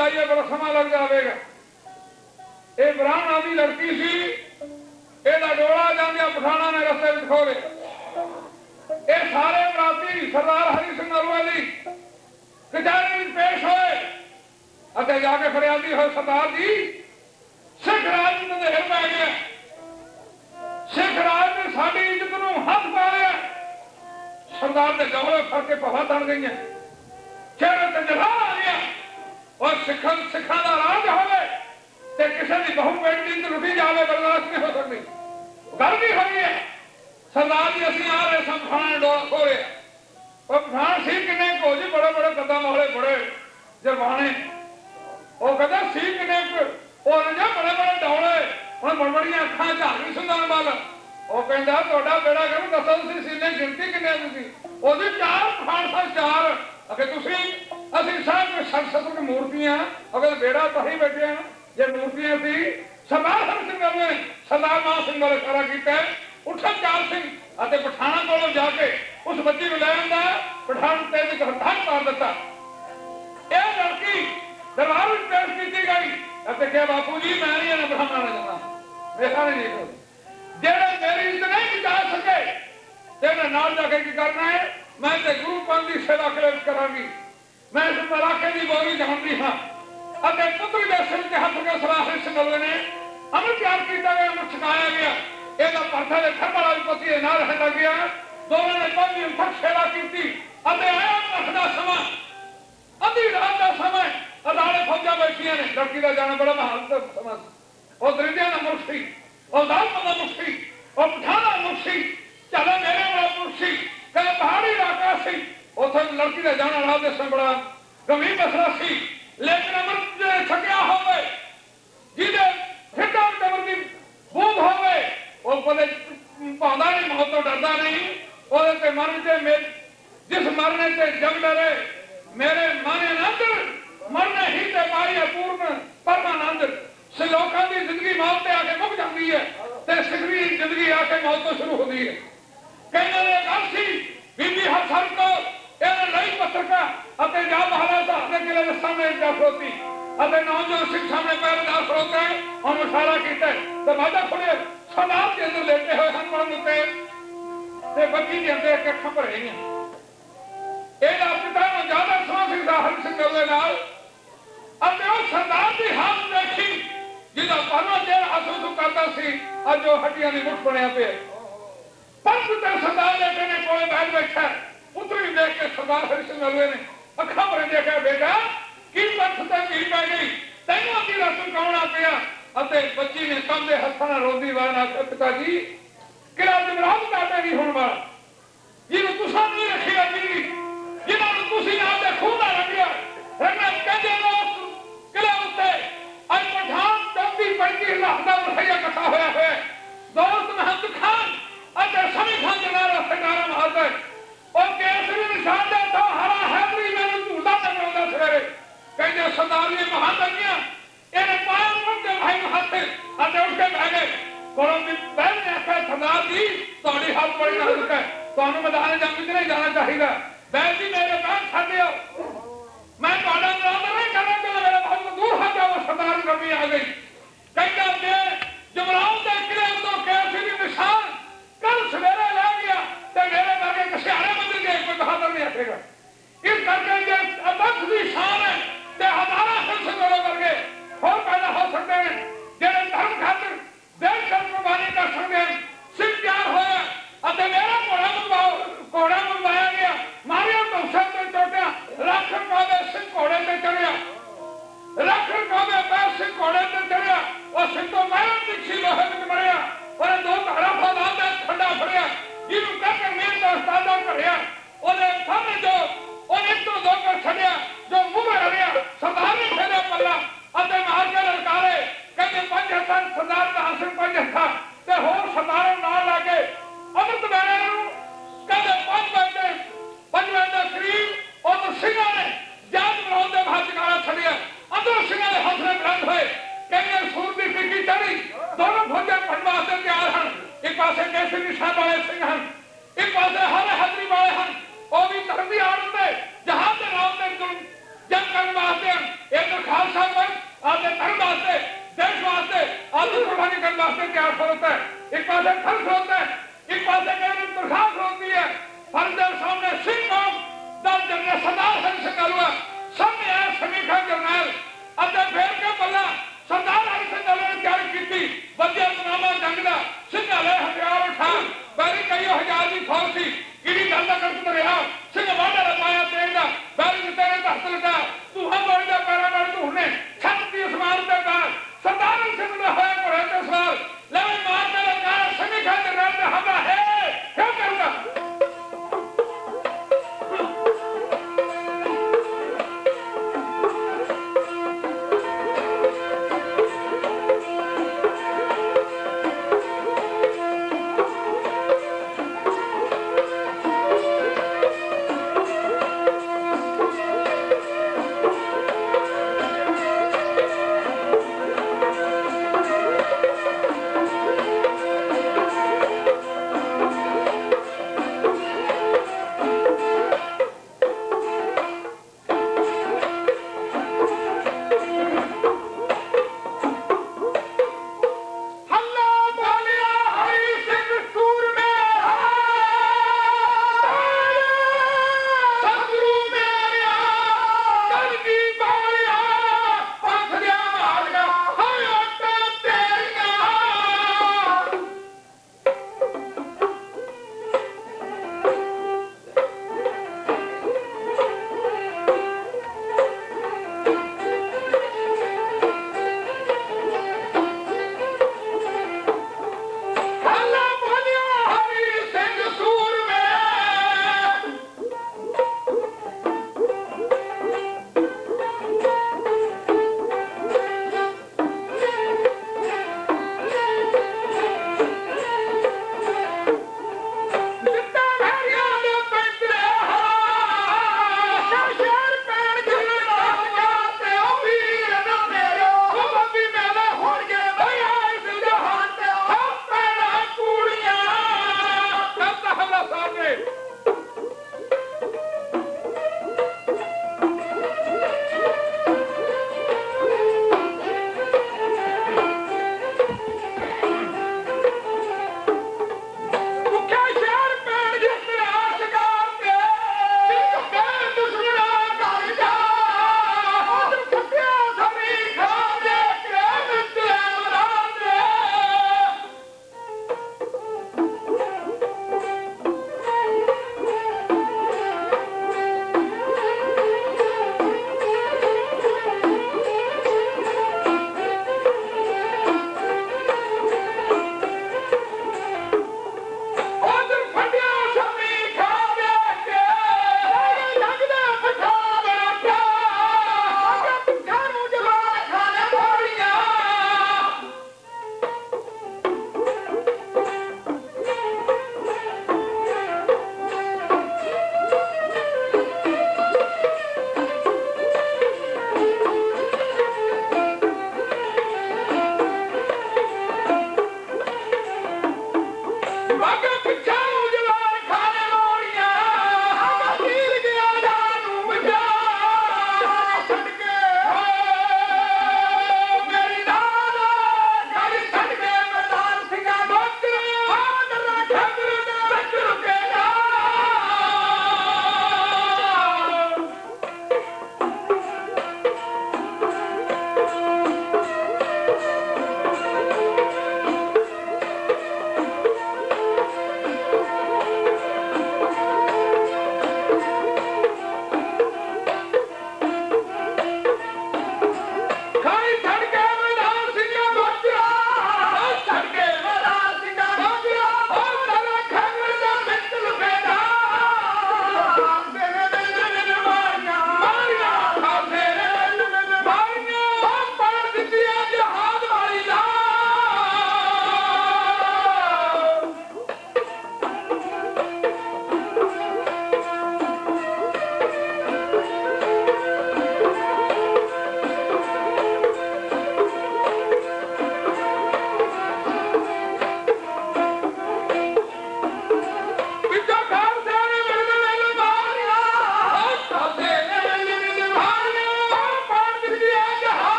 [SPEAKER 2] जाइए बड़ा समा लग जाएगा। ये ब्राह्मणा की लड़की सी, ਇਹਦਾ ਡੋਲਾ ਜਾਂਦਿਆਂ ਪਠਾਣਾ ਨੇ ਰਸਤੇ ਵਿੱਚ ਖੋਲੇ। ਇਹ ਸਾਰੇ ਬਰਾਤੀ ਸਰਦਾਰ ਹਰੀ ਸਿੰਘ ਨਲੂਏ ਦੀ ਕਚਹਿਰੀ ਵਿੱਚ ਪੇਸ਼ ਹੋਏ ਅਤੇ ਜਾ ਕੇ ਫਰਿਆਦੀ ਹੋਏ, ਸਰਦਾਰ ਜੀ ਸਿੱਖ ਰਾਜ ਨੂੰ ਅੰਧੇਰ ਪੈ ਗਿਆ, ਸਿੱਖ ਰਾਜ ਨੇ ਸਾਡੀ ਇੱਜ਼ਤ ਨੂੰ ਹੱਥ ਪਾ ਲਿਆ। ਸਰਦਾਰ ਦੇ ਡੋਲੇ ਫੜ ਕੇ ਭਵਾ ਤਣ ਗਈਆਂ, ਚਿਹਰੇ ਤੇ ਜਲਾ ਆ ਗਿਆ। ਔਰ ਸਿੱਖਾਂ ਦਾ ਰਾਜ ਹੋਵੇ ਤੇ ਕਿਸੇ ਦੀ ਬਹੁ ਬੇਟੀ ਤੇ ਲੁੱਟੀ ਜਾਵੇ, ਬਰਦਾਸ਼ਤ ਨਹੀਂ ਹੋ ਸਕਦੀ। ਗੱਲ ਵੀ ਹੋਈ ਹੈ, ਸਰਦਾਰ ਜੀ ਅਸੀਂ ਆ ਰਹੇ ਸਾਂ ਪਠਾਣਾ ਡੋਲਾ ਖੋਲਿਆ। ਉਹ ਪਠਾਨ ਸੀ ਕਿੰਨੇ ਕੁ ਜੀ, ਬੜੇ ਬੜੇ ਕਦਮ ਵਾਲੇ ਬੜੇ ਜਰਵਾਣੇ। ਉਹ ਕਹਿੰਦਾ ਸੀ ਕਿੰਨੇ ਕੁ, ਉਹ ਰੰਜਾ ਬੜੇ ਬੜੇ ਡੋਲੇ, ਹੁਣ ਬੜਬੜੀਆਂ ਅੱਖਾਂ ਝਾਕੀ ਸੁਣਨ ਵੱਲ। ਉਹ ਕਹਿੰਦਾ ਤੁਹਾਡਾ ਬੇੜਾ ਕਰ, ਦੱਸੋ ਤੁਸੀਂ ਸੀਨੇ ਗਿਣਤੀ ਕਿੰਨੇ ਤੁਸੀਂ? ਉਹਦੀ 4 ਪਠਾਨ ਸਾਹਿਬ 4। ਅਗੇ ਤੁਸੀਂ ਅਸੀਂ ਸਭ ਸਰਸਤ ਦੀ ਮੂਰਤੀਆਂ, ਅਗੇ ਬੇੜਾ ਪਹੀ ਬੈਠੇ ਆ ਜੇ ਮੂਰਤੀਆਂ ਸੀ। ਸਰਦਾਰ ਹਰ ਸਿੰਘ ਨੇ ਸਰਦਾਰ ਮਾਨ ਸਿੰਘ ਵਾਲੇ ਸਾਰਾ ਕੀਤਾ। ਉੱਠਾ ਚਾਲ ਸਿੰਘ ਅਤੇ ਪਠਾਣਾ ਕੋਲੋਂ ਜਾ ਕੇ ਉਸ ਬੱਚੀ ਨੂੰ ਲੈ ਆਂਦਾ, ਪਠਾਨ ਤੇ ਇੱਕ ਹੱਥਾਂ ਮਾਰ ਦਿੱਤਾ। ਇਹ ਲੜਕੀ ਦਰਬਾਰ ਵਿੱਚ ਪੇਸ਼ ਕੀਤੀ ਗਈ ਅਤੇ ਕਿਹਾ ਬਾਪੂ ਜੀ ਮੈਂ ਨਹੀਂ ਇਹਨਾਂ ਪਠਾਣਾ ਨਾਲ ਜਾਣਾ, ਮੇਰਾ ਨਹੀਂ ਦੇਖੋ, ਜਿਹੜੇ ਮੇਰੀ ਇੱਜ਼ਤ ਨਹੀਂ ਬਚਾ ਸਕੇ ਤੇ ਇਹਨਾਂ ਨਾਲ ਜਾ ਕੇ ਕੀ ਕਰਨਾ ਹੈ। ਮੈਂ ਤੇ ਗੁਰੂ ਪੰਥ ਦੀ ਸੇਵਾ ਕਰਾਂਗੀ, ਮੈਂ ਇਸ ਮਰਾਕੇ ਦੀ ਬੋਲੀ ਜਾਣਦੀ ਹਾਂ। ਅਤੇ ਪੁੱਤਰੀ ਦੇ ਸਿਰ ਤੇ ਹੱਥ ਕੇ ਸਰਦਾਰ ਹਰੀ ਸਿੰਘ ਨਲੂਏ ਨੇ ਅਮਰ ਤਿਆਰ ਕੀਤਾ ਗਿਆ, ਉਹਨੂੰ ਛਕਾਇਆ ਗਿਆ। ਇਹਦਾ ਪਰਥਾ ਦੇ ਖੰਭਾਂ ਵਾਲੀ ਪੋਤੀ ਦੇ ਨਾਲ ਰਹਿ ਲੱਗ ਗਿਆ। ਦੋਵਾਂ ਨੇ ਪੰਜ ਤੱਕ ਸੇਵਾ ਕੀਤੀ ਅਤੇ ਆਇਆ ਅੱਖ ਦਾ ਸਮਾਂ, ਅੱਧੀ ਰਾਤ ਦਾ ਸਮਾਂ, ਅਦਾਲੇ ਫੌਜਾਂ ਬੈਠੀਆਂ ਨੇ। ਲੜਕੀ ਦਾ ਜਾਣਾ ਬੜਾ ਮਹੱਤਵ ਸਮਾਂ ਸੀ। ਉਹ ਦਰਿੰਦਿਆਂ ਦਾ ਮੁਖੀ, ਉਹ ਜ਼ਾਲਮਾਂ ਦਾ ਮੁਖੀ, ਉਹ ਪਠਾਣਾ ਮੁਖੀ, ਚੱਲ ਮੇਰੇ ਵਾਲਾ ਮੁਖੀ, ਕਹਿੰਦਾ ਪਹਾੜੀ ਇਲਾਕਾ ਸੀ। ਉੱਥੇ ਲੜਕੀ ਦਾ ਜਾਣਾ ਰਾਤ ਦੇ ਸਮੇਂ ਬੜਾ ਗੰਭੀਰ ਮਸਲਾ ਸੀ। ਲੇਕਿਨ ਅਮਰ ਛਕਿਆ ਹੋਵੇ, ਜਿਹਦੇ ਫਿੱਟਾ ਕਬਰ ਦੀ ਬੂੰਦ ਹੋਵੇ, ਉਹ ਕਦੇ ਭਾਉਂਦਾ ਨਹੀਂ, ਮੌਤ ਤੋਂ ਡਰਦਾ ਨਹੀਂ। ਉਹਦੇ ਤੇ ਮਰਨ ਤੇ ਜਿਸ ਮਰਨੇ ਤੇ ਜਗ ਡਰੇ, ਮੇਰੇ ਮਨ ਆਨੰਦ ਮਰਨੇ ਹੀ ਤੇ ਮਾਰੀ ਪੂਰਨ ਪਰਮਾਨੰਦ। ਲੋਕਾਂ ਦੀ ਜ਼ਿੰਦਗੀ ਮੌਤ ਤੇ ਆ ਕੇ ਮੁੱਕ ਜਾਂਦੀ ਹੈ ਤੇ ਸਿੱਖੀ ਦੀ ਜ਼ਿੰਦਗੀ ਆ ਕੇ ਮੌਤ ਤੋਂ ਸ਼ੁਰੂ ਹੁੰਦੀ ਹੈ। ਕਈਆਂ ਨੇ ਗੱਲ ਸੀ ਬੀਬੀ ਹਰਸਰ ਕੋ ਇਹਨਾਂ ਲਈ ਪੱਤਰਕਾ ਅਤੇ ਜਾ ਮਹਾਰਾਜ ਸਾਹਿਬ ਦੇ ਕਿਲੇ ਦੇ ਸਾਹਮਣੇ ਜਾ ਖਲੋਤੀ ਅਤੇ ਨੌਜਵਾਨ ਸਿੱਖ ਸਾਹਮਣੇ ਪਹਿਰੇਦਾਰ ਖਲੋਤੇ, ਉਹਨੂੰ ਇਸ਼ਾਰਾ ਕੀਤਾ ਤੇ ਵਾਜਾ ਖੁੱਲਿਆ। ਸਰਦਾਰ ਦੇ ਅੰਦਰ ਲੇਟੇ ਹੋਏ ਹਨ ਮਰਨ ਉੱਤੇ ਤੇ ਬੱਚੀ ਦੇ ਅੰਦਰ ਇੱਕ ਅੱਖਾਂ ਭਰ ਗਈਆਂ। ਇਹਦਾ ਪਿਤਾ ਨੂੰ ਜ਼ਿਆਦਾ ਸਮਾਂ ਸੀ ਹਰੀ ਸਿੰਘ ਨਲੂਏ ਨਾਲ ਅਤੇ ਉਹ ਸਰਦਾਰ ਦੀ ਹਾਲਤ ਦੇਖੀ ਜਿਹਦਾ ਪਰਵਾ ਜਿਹੜਾ ਅਸੂਸੂ ਕਰਦਾ ਸੀ, ਅੱਜ ਉਹ ਹੱਡੀਆਂ ਦੀ ਮੁੱਠ ਬਣਿਆ ਪਿਆ। ਪੰਜ ਤੇ ਸਰਦਾਰ ਦੇ ਨੇ ਕੋਲੇ ਬੈਠ ਬੈਠਾ। ਪੁੱਤਰੀ ਦੇਖ ਕੇ ਸਰਦਾਰ ਹਰੀ ਸਿੰਘ ਨਲੂਏ ਨੇ ਅੱਖਾਂ ਭਰੇ ਦੇਖਿਆ, ਬੇਟਾ ਕੀ ਪੰਥ ਤੇ ਕੀ ਪੈ ਗਈ, ਤੈਨੂੰ ਅੱਗੇ ਰਸਮ ਕੌਣਾ ਪਿਆ? ਅਤੇ ਬੱਚੀ ਨੇ ਕੰਬਦੇ ਹੱਥਾਂ ਨਾਲ ਰੋਂਦੀ ਵਾਰ ਆਖਿਆ, ਪਿਤਾ ਜੀ ਕਿਹੜਾ ਜਮਰਾਜ ਕਾਟੇ ਨਹੀਂ ਹੋਣ ਵਾਲਾ, ਜਿਹਨੂੰ ਤੁਸੀਂ ਨਹੀਂ ਰੱਖਿਆ ਜੀ, ਜਿਹਨਾਂ ਨੂੰ ਤੁਸੀਂ ਨਾਲ ਦੇ ਖੂਹ ਦਾ ਰੱਖਿਆ ਕਹਿੰਦੇ ਲੋਕ ਕਿਲੇ ਉੱਤੇ ਅੱਜ ਪਠਾਨ 34-35 ਲੱਖ ਦਾ ਰੁਪਈਆ ਇਕੱਠਾ ਹੋਇਆ। ਦੋਸਤ ਮਹੰਤ ਖਾਨ ਅਤੇ ਸਮੀ ਖਾਨ ਦੇ ਨਾਲ ਸਰਕਾਰਾਂ ਮਾਰਦਾ ਉਹ ਕੇਸਰੀ ਨਿਸ਼ਾਨ ਦੇ ਤੋਂ ਹਰਾ ਹੈਦਰੀ ਮੈਨੂੰ ਝੂਲਦਾ ਟਕਰਾਉਂਦਾ ਸਵੇਰੇ। ਕਹਿੰਦੇ ਸਰਦਾਰ ਜੀ ਮਹਾਨ ਲੱਗੀਆਂ, ਇਹਨੇ ਪਾਇਆ ਮੁੰਡੇ ਭਾਈ ਨੂੰ ਹੱਥ ਅਤੇ ਉੱਠ ਕੇ ਬਹਿ ਗਏ। ਕੋਲੋਂ ਦੀ ਬਹਿਨ ਨੇ ਆਖਿਆ, ਸਰਦਾਰ ਜੀ ਤੁਹਾਡੀ ਹਾਲਤ ਬੜੀ ਨਾਜ਼ੁਕ ਹੈ, ਤੁਹਾਨੂੰ ਮੈਦਾਨ ਜੰਗ ਵਿੱਚ ਨਹੀਂ ਜਾਣਾ ਚਾਹੀਦਾ। ਬਹਿਨ ਜੀ ਮੇਰੇ ਬਹਿਨ ਛੱਡਿਓ, ਮੈਂ ਤੁਹਾਡਾ ਨਿਰਾਦਰ ਨਹੀਂ ਕਰਾਂਗਾ, ਮੇਰੇ ਭਾਈ ਨੂੰ ਦੂਰ ਹਟ ਜਾਓ। ਸਰਦਾਰ ਨੂੰ ਗਰਮੀ ਆ ਗਈ। ਕਹਿੰਦਾ ਮੈਂ ਜਮਰਾਉਂ ਦੇ ਕਿਲੇ ਤੋਂ ਕੇਸਰੀ ਨਿਸ਼ਾਨ ਕੱਲ ਸਵੇਰੇ ਲੈ ਗਿਆ ਤੇ ਮੇਰੇ ਵਰਗੇ ਕਸਿਆਣੇ ਬੰਦੇ ਦੇ ਕੋਈ ਬਹਾਦਰ ਨਹੀਂ ਆਖੇਗਾ। ਇਸ ਕਰਕੇ ਜੇ ਅਬੰਧ ਦੀ ਸ਼ਾਨ ਹੈ ਤੇ ਹਜ਼ਾਰਾਂ ਸਿੰਘ ਵਰਗੇ ਹੋਰ ਪੈਦਾ ਹੋ ਸਕਦੇ ਨੇ, ਜਿਹੜੇ ਧਰਮ ਖਾਤਰ ਦੇਸ਼ ਦੀ ਕੁਰਬਾਨੀ ਕਰ ਸਕਦੇ ਹਨ। ਸਿੰਘ ਤਿਆਰ ਹੋਇਆ ਅਤੇ ਮੇਰਾ ਘੋੜਾ ਮੰਗਵਾਇਆ ਗਿਆ, ਮਾਰਿਆ ਧੌਂਸਾਂ ਤੇ ਚੋਟਿਆ, ਲੱਖ ਰੁਪਏ ਦੇ ਸਿੰਘ ਘੋੜੇ ਤੇ ਚੜਿਆ, ਲੱਖ ਰੁਪਏ ਦੇ ਪੈਸੇ ਸਿੰਘ ਘੋੜੇ ਤੇ ਚੜਿਆ। ਉਹ ਸਿੰਘ ਤੋਂ ਮਹਿਲ ਪਿੱਛੇ ਲੋਹੇ ਵਿੱਚ ਮਰਿਆ। ਉਹਨੇ 2 ਧਾਰਾ ਫੌਲਾਦ ਦਾ ਖੰਡਾ ਫੜਿਆ, ਜਿਹਨੂੰ ਕਹਿ ਕੇ ਮੇਰ ਦਾ ਉਸਤਾਦਾ ਘੜਿਆ पासे फर्श होता है, एक पासे कहने प्रसाद होती है। फर्श के सामने सिंह दल जनरल सरदार हरि सिंह नलवा सामने आया समीखा जरनैल अते फेर के बल्ला सरदार हरि सिंह नलवा ने तैयार की बदिया तनामा जंग का सिंह वाले हथियार उठा बैरी कई हजार की फौज थी गिरी दल का करत रहा सिंह वाडा लगाया तेज बैरी तेरे हथ लगा तू हम बोलदा पैरा मार तू ने छत दी आसमान पे का सरदार हरि सिंह ने होया घोड़े ते सवार ले मारने लगा समीखा जरनैल ने हमला है क्या करूंगा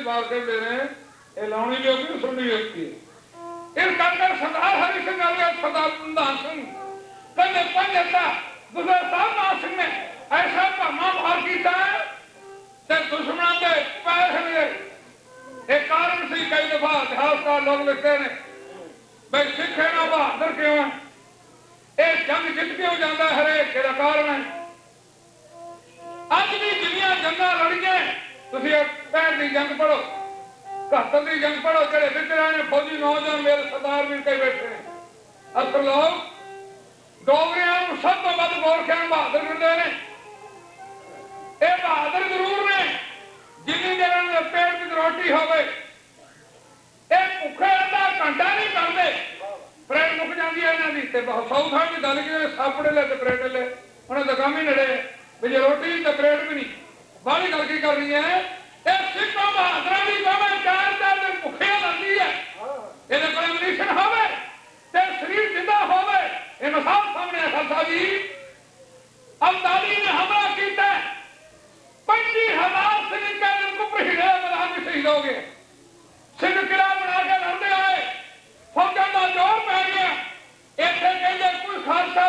[SPEAKER 2] बार कहते हैं ये लाउनी भी होगी सुननी भी होती है। इस करके सरदार हरि सिंह ने सरदार प्रधान सिंह कहते पंज ऐसा दूसरे साहब सिंह ने ऐसा भरमा भार किया ते दुश्मनों के पैर गए। एक कारण से कई दफा इतिहासकार लोग लिखते हैं भाई सिख है ना बहादुर क्यों है, ये जंग जित क्यों जाता है, हरेक के कारण है। अज भी जिन्नियां जंगा लड़ियां तुसीं 65 की जंग पढ़ो, 71 की जंग पढ़ो, जेड़े विच रहे फौजी नौजवान मेरे सरदार भी कई बैठे हैं। असल लोग डोगरियां सब तो वध गोरखियां बहादुर कहते हैं। ये बहादुर जरूर ने जिन्नी देर पेट की रोटी हो गई भुखे अद्धा घंटा नहीं करते, परेड मुक जाती है इन्हों की। सौ थान की गल की सापड़े ले परेड ले उन्हें तो काम ही नड़े भी जो रोटी तो परेड भी नहीं बाहली गल की करनी है। सिख बहादुर की कौम 4-4 दिन भुखे लगती है, ये कोई मिशन हो शरीर जिंदा हो मिसाल सामने है। खालसा जी अब्दाली ने हमला किया 25,000 सिख कुपहीड़े मैदान में शहीद हो गए। सिख किला बना के लड़ते आए, फौजा का जोर पै गया। इतने कहते कोई खालसा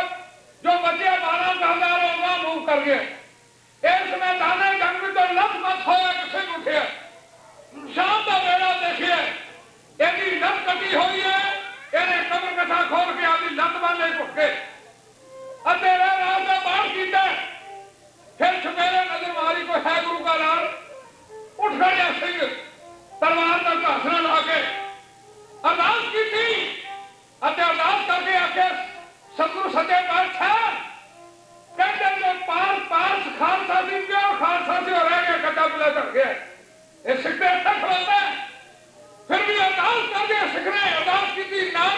[SPEAKER 2] जो बचे 12,000 होगा मूव कर गया। इस मैदान जंग में तो लत मत होया किसी उठे शाम का वेला देखिए यदि लत कटी हुई है, इन्हें कमर कथा खोल के आदि लत वाले भुके अतेरा रात का बाढ़ किया। फिर छुपेरे नजर मारी कोई है गुरु का लाल उठ गया सिंह तलवार का घासना ला के अरदास की थी। अरदास करके आके सतगुरु सच्चे पातशाह कहते जो पास खालसा सिंह के और खालसा से रह गया कटा पिला चढ़ गया। ये सिख ने अच्छा खिलाता है। फिर भी अरदास कर दिया सिख ने, अरदास की थी नाम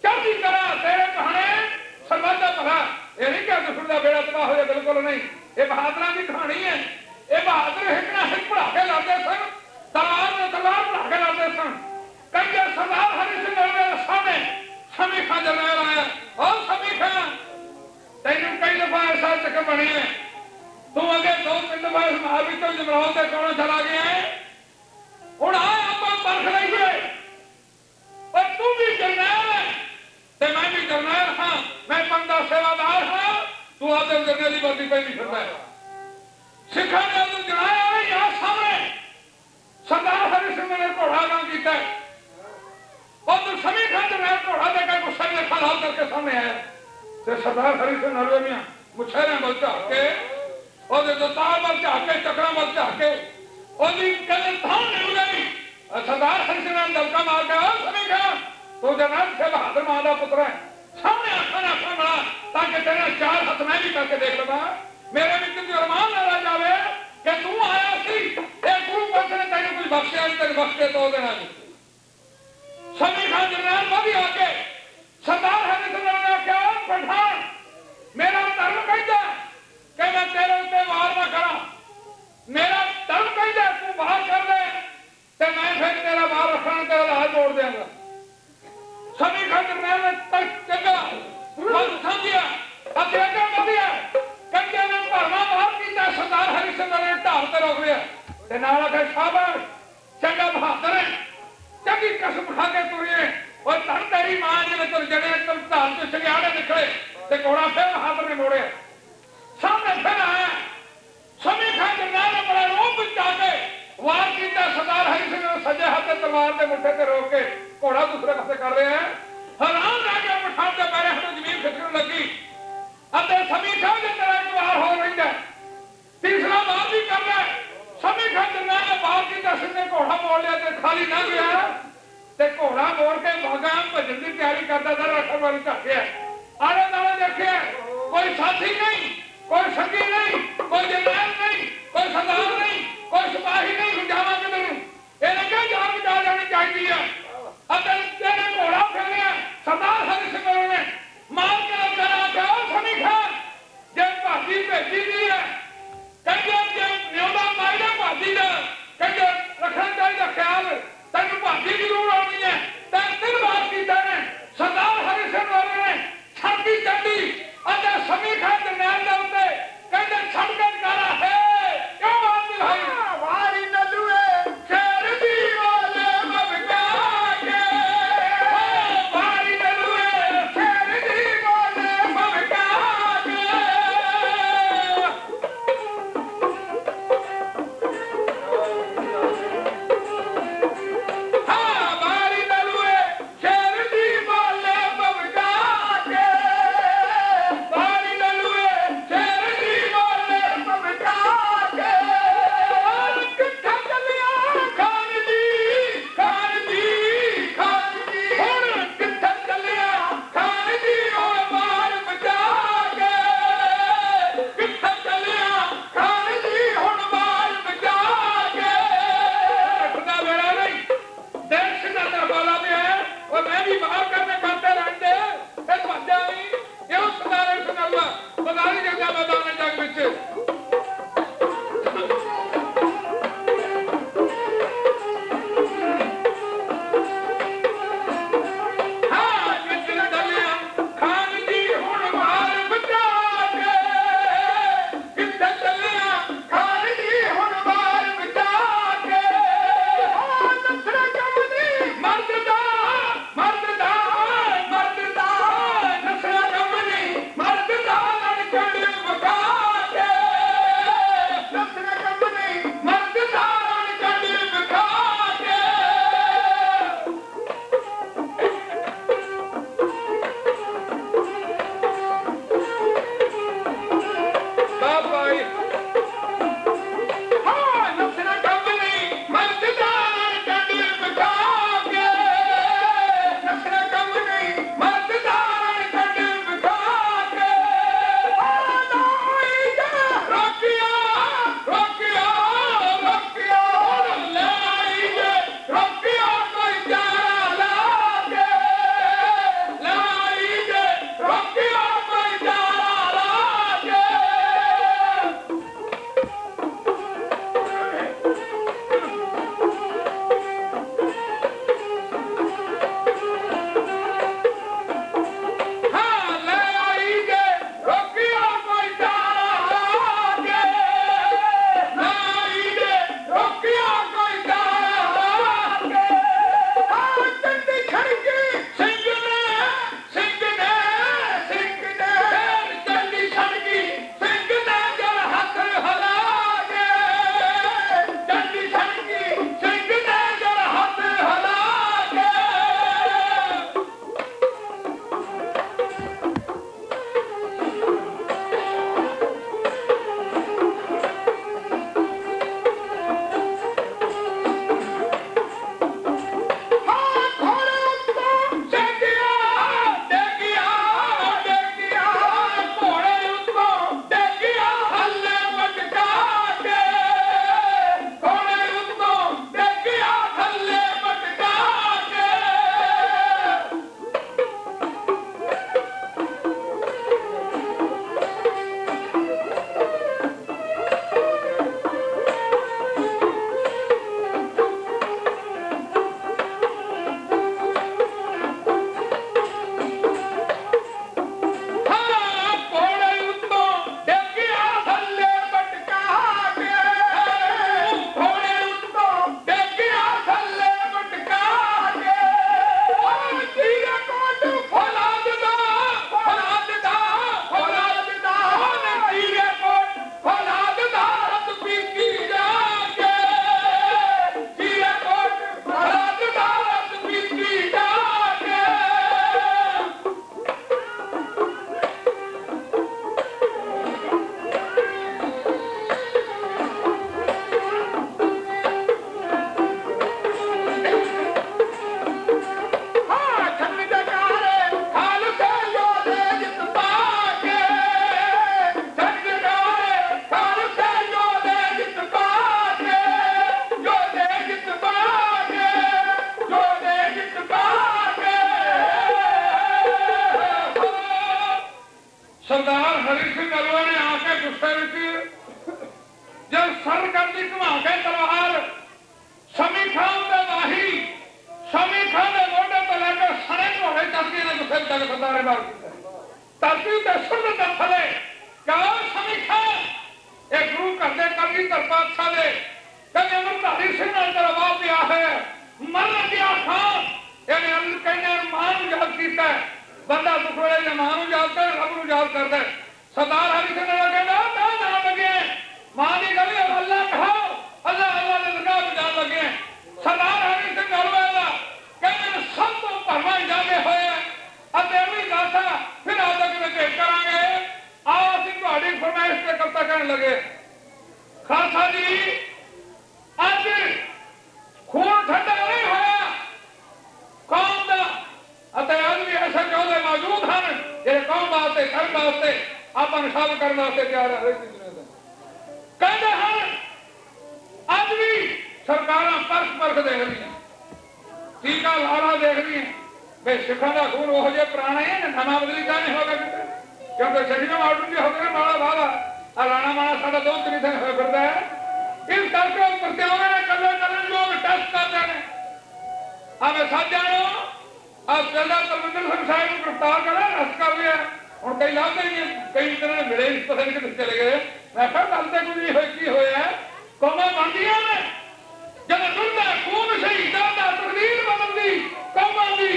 [SPEAKER 2] चढ़ती करा तेरे कहाने सर्वज का भला। ये नहीं क्या दुश्मन का बेड़ा तबाह हो जाए, बिल्कुल नहीं। ये बहादुर की कहानी है। ये बहादुर हिकना हिक पढ़ा के लाते सन, तलवार में तलवार पढ़ा के लाते सन। कई सरदार हरि सिंह मेरे सामने समीखा जरनैल आया और समीखा तेन कई दफा ऐसा चक्कर बनी है, तू अगे 2-3 दफा महावीर तो जमराव के कोने चला गया है, हूं आए आप परख लीजिए और तू भी जरनैल है ते मैं भी जरनैल हाँ, मैं पंथ का सेवादार हाँ, तू आदम जरनैली वर्दी पहनी फिरदा है। सिखा ने उन्हें जनाया यहाँ सामने सरदार हरि सिंह ने घोड़ा काम किया और तो समीखा जरनैल घोड़ा देकर गुस्सा में खलाल करके सामने आया। तो सरदार हरि सिंह नरवेमिया मुछेरे बल झाक के और दाल बल झाक के चक्रा बल झाक के और थान नहीं गई। सरदार हरि सिंह ने दबका मार के समीखा तो जरनैल से बहादुर मां का पुत्र है, सामने आखा बड़ा ताकि तेरे 4 हाथ मैं भी करके देख लगा। मेरे मित्र की अरमान ना रह जावे कि तू आया सी एक गुरु पंथ ने तेरे कुछ बख्शिया नहीं, तेरे बख्शे तो देना नहीं। समीखा जरनैल वधी आके सरदार हरि सिंह ने क्या पठान मेरा धर्म कहता कि मैं तेरे उत्ते वार ना करा, मेरा धर्म कहता तू वार कर ले तो मैं फिर तेरा वार रखना तेरा हाथ जोड़ देंगा। समीखा जरनैल ने तक जगह मत समझिया अगे अगे बढ़िया कंजे ने भरमा मार किया। सरदार हरि सिंह ने ढाल ते रोक लिया ते नाल आखे शाबाश चंगा बहादुर है, चंगी कसम खा के तुरिए और धन तेरी मां जिन्हें तुर जड़े तुम ढाल तो चंगियाड़े निकले ते घोड़ा फिर बहादुर ने मोड़े सामने फिर आया। समीखा जरनैल ने बड़ा रोब जाके वार किया। सरदार हरि सिंह ने सज्जे हाथ तलवार के मुठे से रोक के घोड़ा दूसरे पासे कर रहे हैं। हैरान रह गया पठान के पैरे हमें जमीन खिसकने लगी। समीखा के तरह एक वार हो रही है, तीसरा वार भी कर रहा है। समीखा जरनैल ने वार किया, सिंह ने घोड़ा मोड़ लिया तो खाली ना गया ते घोड़ा मोड़ के भागा भजन की तैयारी करता था। रखा वाली झाके आले दाले देखे कोई साथी नहीं, कोई संगी नहीं, कोई जरनैल नहीं, कोई सरदार नहीं, कोई सिपाही नहीं। जावा किधर ये क्या जान बचा जानी चाहिए है। घोड़ा फेरिया सरदार हरि सिंह ने मार के समीखा जब भाजी भेजी दी है कहते न्योदा माइना भाजी का कहते रखना चाहिए ख्याल तेन भाजी जरूर आनी है। 3 बार किया ने सरदार हरि सिंह ने छाती चढ़ी समीखा जरनैल के उत्ते कहते छड़ के निकाला है क्यों बात नहीं भाई वारी नलुए तक सरदार ने बार किया धरती ते सुरत थले क्या समीक्षा एक गुरु करते करनी तर पातशाह दे कहने अमरधारी सिंह ने तेरा बाप भी है मर गया खान यानी अंदर कहने मान याद किया बंदा दुख वेले ने मां याद कर रब नूं याद करदा सरदार हरि सिंह ने कहना ना जान लगे मां दी गली अल्लाह कहो अल्लाह अल्लाह दे दरगाह में जान लगे सरदार हरि सिंह गलवेला कहने सब तो भरमा जागे होए अते भी दासा फिर आदक में भेंट करांगे आओ ਅਸੀਂ ਤੁਹਾਡੀ फरमाइश ते करता कहने लगे खालसा जी ਅੱਜ खून ठंडा नहीं होया कौम दा अते आज भी ऐसे चौधे मौजूद हैं ਜਿਹੜੇ कौम वास्ते धर्म वास्ते ਆਪਾਂ ਨੂੰ ਸ਼ਾਮਲ ਕਰਨ ਵਾਸਤੇ ਤਿਆਰ ਹੈ ਹਰੇਕ ਦੁਨੀਆ ਦਾ ਕਹਿੰਦੇ ਹਨ ਅੱਜ ਵੀ ਸਰਕਾਰਾਂ ਪਰਖ ਦੇਖ ਰਹੀਆਂ ਟੀਕਾ ਲਾਲਾ ਦੇਖ ਰਹੀਆਂ ਵੇ ਸਿੱਖਾਂ ਦਾ ਖੂਨ ਉਹ ਜੇ ਪੁਰਾਣਾ ਹੈ ਨਾ ਨਵਾਂ ਬਦਲੀ ਤਾਂ ਨਹੀਂ ਹੋਗਾ ਕਿਉਂਕਿ ਸ਼ਰੀਫ ਆਰਡਰ ਦੀ ਹੋ ਗਏ ਮਾਲਾ ਬਾਵਾ ਆ ਰਾਣਾ ਮਾਣਾ ਸਾਡਾ ਦੋ ਤਰੀ ਥਾਂ ਹੋਇਆ ਫਿਰਦਾ ਹੈ ਇਸ ਕਰਕੇ ਉਹ ਪ੍ਰਤਿਆਵਾਂ ਨੇ ਕਰਨ ਲੋਕ ਟੈਸਟ ਕਰਦੇ ਨੇ ਆਵੇਂ ਸਾਜਣੋ ਆ ਪਹਿਲਾਂ ਤਲਵਿੰਦਰ ਸਿੰਘ ਸਾਹਿਬ ਨੂੰ ਗ੍ਰਿਫਤਾਰ ਕਰਿਆ ਅਰੈਸਟ ਕਰ ਲਿਆ ਹੁਣ ਕਈ ਲੱਭਦੇ ਨਹੀਂ ਕਈ ਤਰ੍ਹਾਂ ਦੇ ਮਿਲੇ ਪਤਾ ਨਹੀਂ ਕਿੱਥੇ ਚਲੇ ਗਏ ਮੈਂ ਕਿਹਾ ਗੱਲ ਤੇ ਕੋਈ ਹੋਈ ਕੀ ਹੋਇਆ ਕੌਮਾਂ ਬਣਦੀਆਂ ਨੇ ਜਦੋਂ ਦੁਰਦਾ ਖੂਨ ਸ਼ਹੀਦਾਂ ਦਾ ਤਕਦੀਰ ਬਦਲਦੀ ਕੌਮਾਂ ਦੀ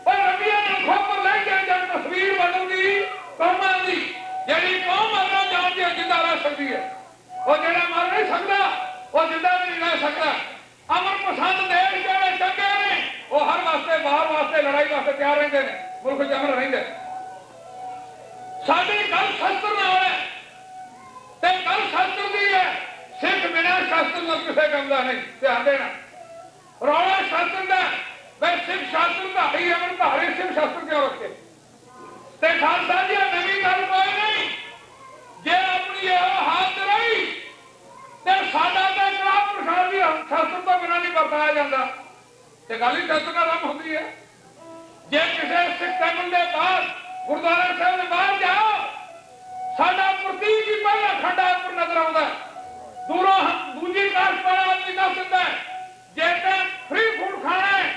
[SPEAKER 2] ਉਹ ਰਬੀਆਂ ਨੂੰ ਖੋਪਰ ਲੈ ਕੇ ਜਦ ਤਸਵੀਰ ਬਦਲਦੀ ਕੌਮਾਂ ਦੀ ਜਿਹੜੀ ਕੌਮ ਮਰਨਾ ਜਾਣਦੀ ਹੈ ਜਿੰਦਾ ਰਹਿ ਸਕਦੀ ਹੈ ਉਹ ਜਿਹੜਾ ਮਰ ਨਹੀਂ ਸਕਦਾ ਉਹ ਜਿੰਦਾ ਵੀ ਨਹੀਂ ਰਹਿ ਸਕਦਾ ਅਮਰ ਪਸੰਦ ਦੇਸ਼ ਜਿਹੜੇ ਚੰਗੇ ਨੇ ਉਹ ਹਰ ਵਾਸਤੇ ਬਾਹਰ ਵਾਸਤੇ ਲੜਾਈ ਵਾਸਤੇ ਤਿਆਰ ਰਹਿੰਦੇ ਨੇ ਮੁਲਕ ਚ ਅਮਨ ਰਹਿੰਦੇ ਸਾਡੀ ਗੱਲ ਸ਼ਸਤਰ ਨਾਲ ਹੈ ਤੇ ਗੱਲ ਸ਼ਸਤਰ ਦੀ ਹੈ ਸਿੱਖ ਬਿਨਾਂ ਸ਼ਸਤਰ ਨਾਲ ਕਿਸੇ ਕੰਮ ਦਾ ਨਹੀਂ ਧਿਆਨ ਦੇਣਾ ਰੌਲਾ ਸ਼ਸਤਰ ਦਾ ਵੇ ਸਿੱਖ ਸ਼ਸਤਰ ਦਾ ਹੀ ਅਮਨ ਧਾਰੀ ਸਿੱਖ ਸ਼ਸਤਰ ਕਿਉਂ ਰੱਖੇ ਤੇ ਖਾਲਸਾ ਜੀ ਨਵੀਂ ਗੱਲ ਕੋਈ ਨਹੀਂ ਜੇ ਆਪਣੀ ਇਹ ਹਾਲਤ ਰਹੀ ਤੇ ਸਾਡਾ ਤਾਂ ਇਨਕਲਾਬ ਪ੍ਰਸ਼ਾਸਨ ਵੀ ਸ਼ਸਤਰ ਤੋਂ ਬਿਨਾਂ ਨਹੀਂ ਵਰਤਾਇਆ ਜਾਂਦਾ ਤੇ ਗੱਲ ਹੀ ਸ਼ਸਤਰ ਨਾਲ ਆਰੰਭ ਹੁੰਦੀ ਹੈ ਜੇ ਕਿਸੇ ਸਿੱਖ ਟੈਂਪਲ ਦੇ ਬਾਹਰ ਗੁਰਦੁਆਰਾ ਸਾਹਿਬ ਦੇ ਬਾਹਰ ਜਾਓ ਸਾਡਾ ਪ੍ਰਤੀਕ ਹੀ ਪਹਿਲਾ ਖੰਡਾ ਉੱਪਰ ਨਜ਼ਰ ਆਉਂਦਾ ਦੂਰੋਂ ਦੂਜੀ ਕਾਸਟ ਵਾਲਾ ਆਦਮੀ ਦੱਸ ਦਿੰਦਾ ਜੇ ਤਾਂ ਫ੍ਰੀ ਫੂਡ ਖਾਣਾ ਹੈ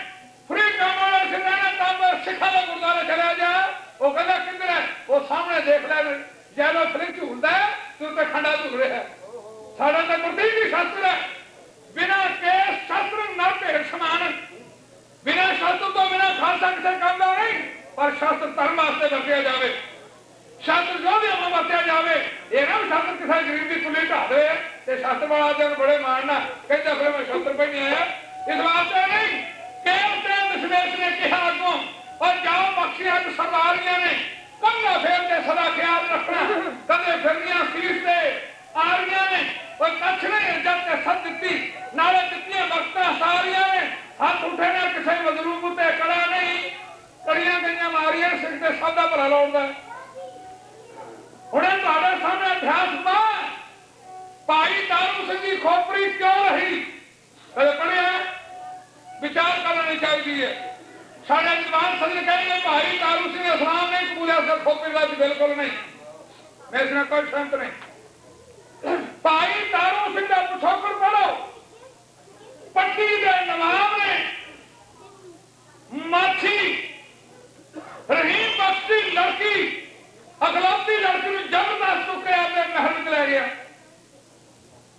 [SPEAKER 2] ਫ੍ਰੀ ਕੰਮ ਵਾਲਾ ਸਿੱਖਾਂ ਤਾਂ ਸਿੱਖਾਂ ਦਾ ਗੁਰਦੁਆਰਾ ਚਲਾ ਜਾ ਉਹ ਕਹਿੰਦਾ ਕਿੱਧਰ ਹੈ ਉਹ ਸਾਹਮਣੇ ਦੇਖ ਲੈ ਜਦੋਂ ਫ੍ਰੀ ਝੂਲਦਾ ਤੂੰ ਤੇ ਖੰਡਾ ਝੂਲ ਰਿਹਾ ਸਾਡਾ ਤਾਂ ਪ੍ਰਤੀਕ ਹੀ ਸ਼ਸਤਰ ਹੈ ਬਿਨਾਂ ਕੇਸ ਸ਼ਸਤਰ ਨਰ ਭੇਟ ਸਮਾਨ ਬਿਨਾਂ ਸ਼ਸਤਰ ਤੋਂ ਬਿਨਾਂ ਖਾਲਸਾ ਕਿਸੇ ਕੰਮ ਦਾ ਨਹੀਂ ਪਰ ਸ਼ਸਤਰ ਧਰਮ ਵਾਸਤੇ ਵਰਤਿਆ ਜਾਵੇ ਸ਼ਸਤਰ ਯੋਧਿਆਂ ਨੂੰ ਵਰਤਿਆ ਜਾਵੇ ਇਹ ਨਾ ਸ਼ਸਤਰ ਕਿਸੇ ਗਰੀਬ ਦੀ ਕੁੱਲੀ ਢਾ ਦੇ ਤੇ ਸ਼ਸਤਰ ਵਾਲਾ ਜਨ ਬੜੇ ਮਾਣਨਾ ਕਹਿੰਦਾ ਫਿਰ ਮੈਂ ਸ਼ਸਤਰ ਪਈ ਨਹੀਂ ਆਇਆ ਇਸ ਵਾਸਤੇ ਨਹੀਂ ਕਿ ਉਤੇ ਦਸ਼ਮੇਸ਼ ਨੇ ਕਿਹਾ ਅੱਗੋਂ और जाओ बख्शियां सरदारियां ने कंगा फेर के सदा ख्याल रखना कदे फिरनियां सीट से आ रही ने और कछ ने जब ते सद दी नाले दित्तियां वक्तां सारियां ने हाथ उठे ना किसी मजलूम उते कड़ा नहीं कड़ियां गईयां मारियां सिर ते सब दा भला लौटदा हुणे तुहाडे सामने अभ्यास बा भाई तारू सिंह दी खोपरी क्यों रही कदे पढ़िया विचार करनी चाहिए साढ़े जवान सदन कहेंगे भाई तारू सिंह इस्लाम नहीं कबूलिया सर खोपरी का बिल्कुल नहीं मैं इसमें कोई शंक नहीं भाई तारू सिंह का पिछोकड़ पढ़ो पट्टी के नवाब ने माछी रहीम बख्श की लड़की अखलौती लड़की में जबरदस्त चुके अपने महल में ले गया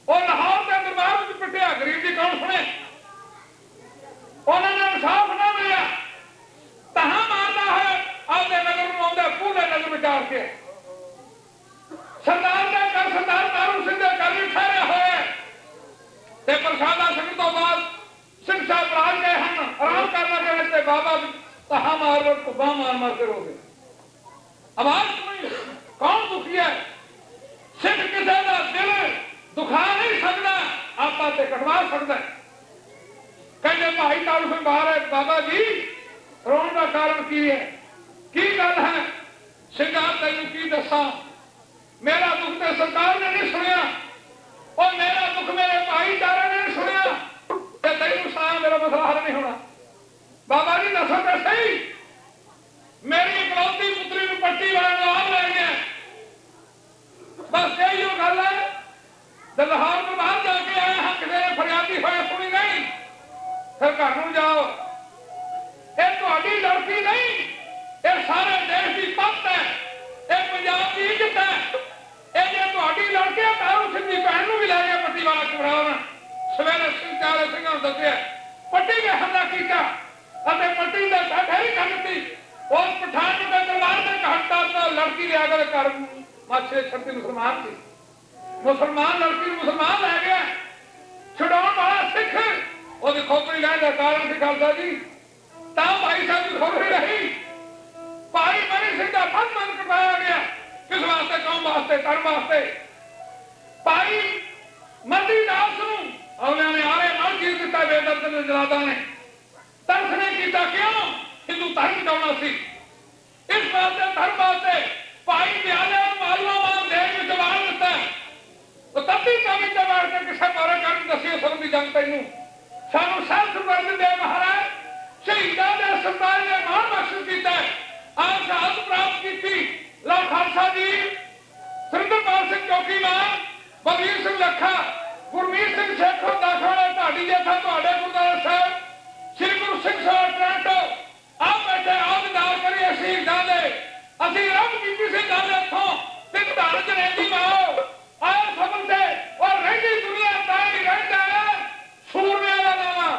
[SPEAKER 2] और लाहौर के दरबार में पिटिया गरीब जी कौन सुने उन्होंने इंसाफ ना मिला तहा मारता है आपने नगर में आंदा पूरे नगर में चार के सरदार ने कर सरदार तारू सिंह के घर में ठहरे हुए ते प्रसादा सिंह तो बाद सिंह साहब राज गए हैं आराम करना गए थे बाबा तहा मार मार के रो गए आवाज सुनी कौन दुखी है सिख किसी का दिल दुखा नहीं सकता आपा ते कटवा सकता कहते भाई तारू सिंह बाहर है बाबा जी रोन का कारण की है की गल है सिंगार तेन की दसा मेरा दुख तो सरकार ने नहीं सुनिया और मेरा दुख मेरे भाईचारे ने नहीं सुनिया तेन सारा मेरा मसला हल नहीं होना बाबा जी दसो तो सही मेरी इकलौती पुत्री में पट्टी वाले जवाब ले गए बस यही गल है लाहौर में बाहर जाके आए हम किसी ने फरियादी होए सुनी नहीं फिर घर में जाओ ये लड़की नहीं ये सारे देश की पत है, ये पंजाब की इज्जत है। ये जे तुहाडी लड़के तारू सिंह दी भैन नूं भी लै गए पट्टी वाला चुरावन सवेरे सिंह चारे सिंघां नूं दस्सिआ पट्टी ने हमला कीता अते पट्टी दे ढेरी कर दित्ती। उस पठान नूं ते दरबार दे घंटा तो लड़की ले आकर घर माछे छत्ती मुसलमान थी। मुसलमान लड़की मुसलमान लै गया छुड़ाउण वाला सिख ओदी खोपड़ी लैण दा कारण सी खालसा जी। तां भाई साहब की खोपड़ी रही। भाई मनी सिंह दा फन कटाया गया किस वास्ते, कौम वास्ते, धर्म वास्ते। भाई मर्दी दास नूं अगलियां ने आरे नाल चीर दित्ता बेदर्द ने जलादा ने। तरस ने कीता क्यों? हिंदू धर्म चाहना सी। इस वास्ते धर्म वास्ते भाई ब्याले मालवा मान दे के जवान दिता। तो तत्ती कवि ते बैठ के किसे मारे कर दसी सब दी जंग तैनू सानू सेल्फ वर्द दे महाराज शहीदां दे सरदार ने मान बख्श कीता। आप शहादत प्राप्त की ला खालसा जी सुरिंदरपाल सिंह चौकीदार, बलवीर सिंह लखा, गुरमीत सिंह शेखों दाखवाले ढाडी जैसा तुहाडे गुरुद्वारा साहब, श्री गुरु सिंह साहब टोरंटो आप बैठे आप दाल करिए शहीदां दे। असीं रब कीती सी गल इत्थों ते धन च रहिंदी माओ आए सफल से और रहिंदी दुनिया ताई रहिंदा है सूरमे दा नामा।